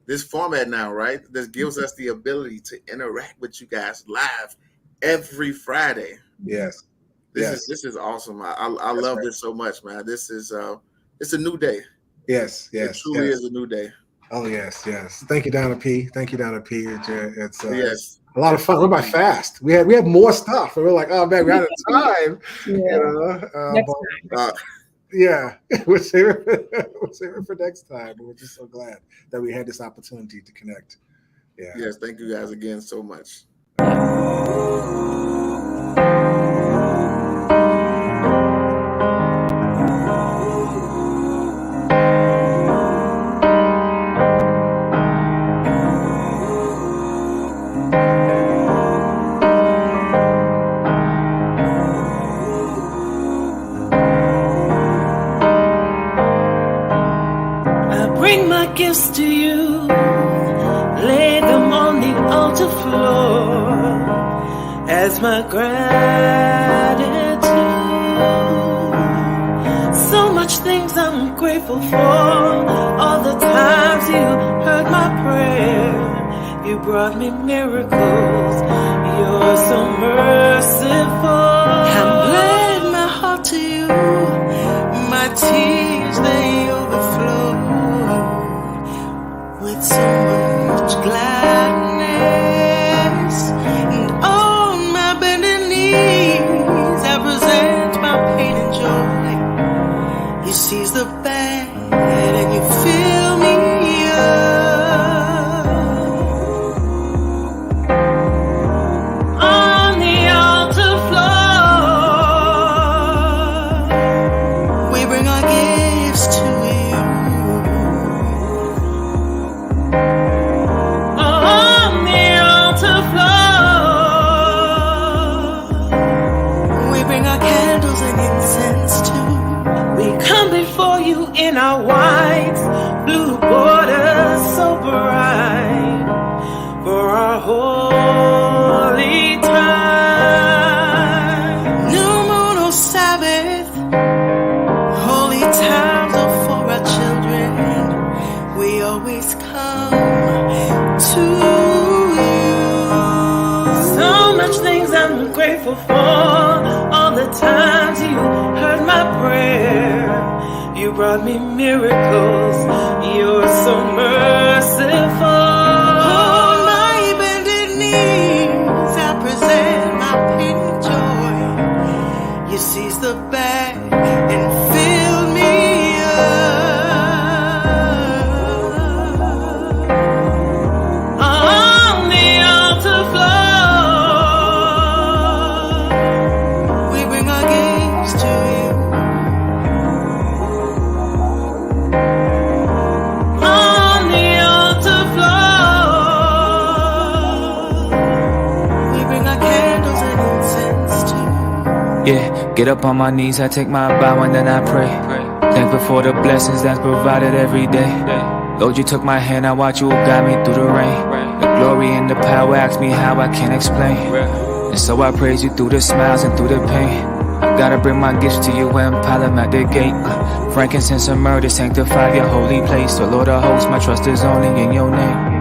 This format now, right? This gives us the ability to interact with you guys live every Friday. Yes. This is awesome. I love this so much, man. This is it's a new day. Yes, It yes, truly yes. is a new day. Oh yes, yes. Thank you, Donna P. Thank you, Donna P. It's Yes. a lot of fun. We're by fast. We have more stuff, and we're like, oh man, we're out of time. Next time. Yeah, we'll save it for next time. But we're just so glad that we had this opportunity to connect. Yeah. Yes, thank you guys again so much. Bring my gifts to you, lay them on the altar floor as my gratitude. So much things I'm grateful for, all the times you heard my prayer. You brought me miracles, you're so merciful. I laid my heart to you, my tears they overflow with so much gladness, and on my bended knees I present my pain and joy. You seize the bad and you fill me up. On the altar floor we bring our gifts to you. In our white, blue borders so bright for our holy time. New moon or Sabbath, holy times are for our children. We always come to you. So much things I'm grateful for, all the times you heard my prayer. You brought me miracles, you're so merciful. On my bended knees I present my pain and joy. You seize the bag and fill me up. On the altar floor we bring our gifts to you. Yeah, get up on my knees, I take my bow and then I pray. Thankful for the blessings that's provided every day. Lord, you took my hand, I watch you guide me through the rain. The glory and the power, ask me how I can't explain. And so I praise you through the smiles and through the pain. I gotta bring my gifts to you and pile them at the gate. Frankincense and myrrh to sanctify your holy place. So Lord of hosts, my trust is only in your name.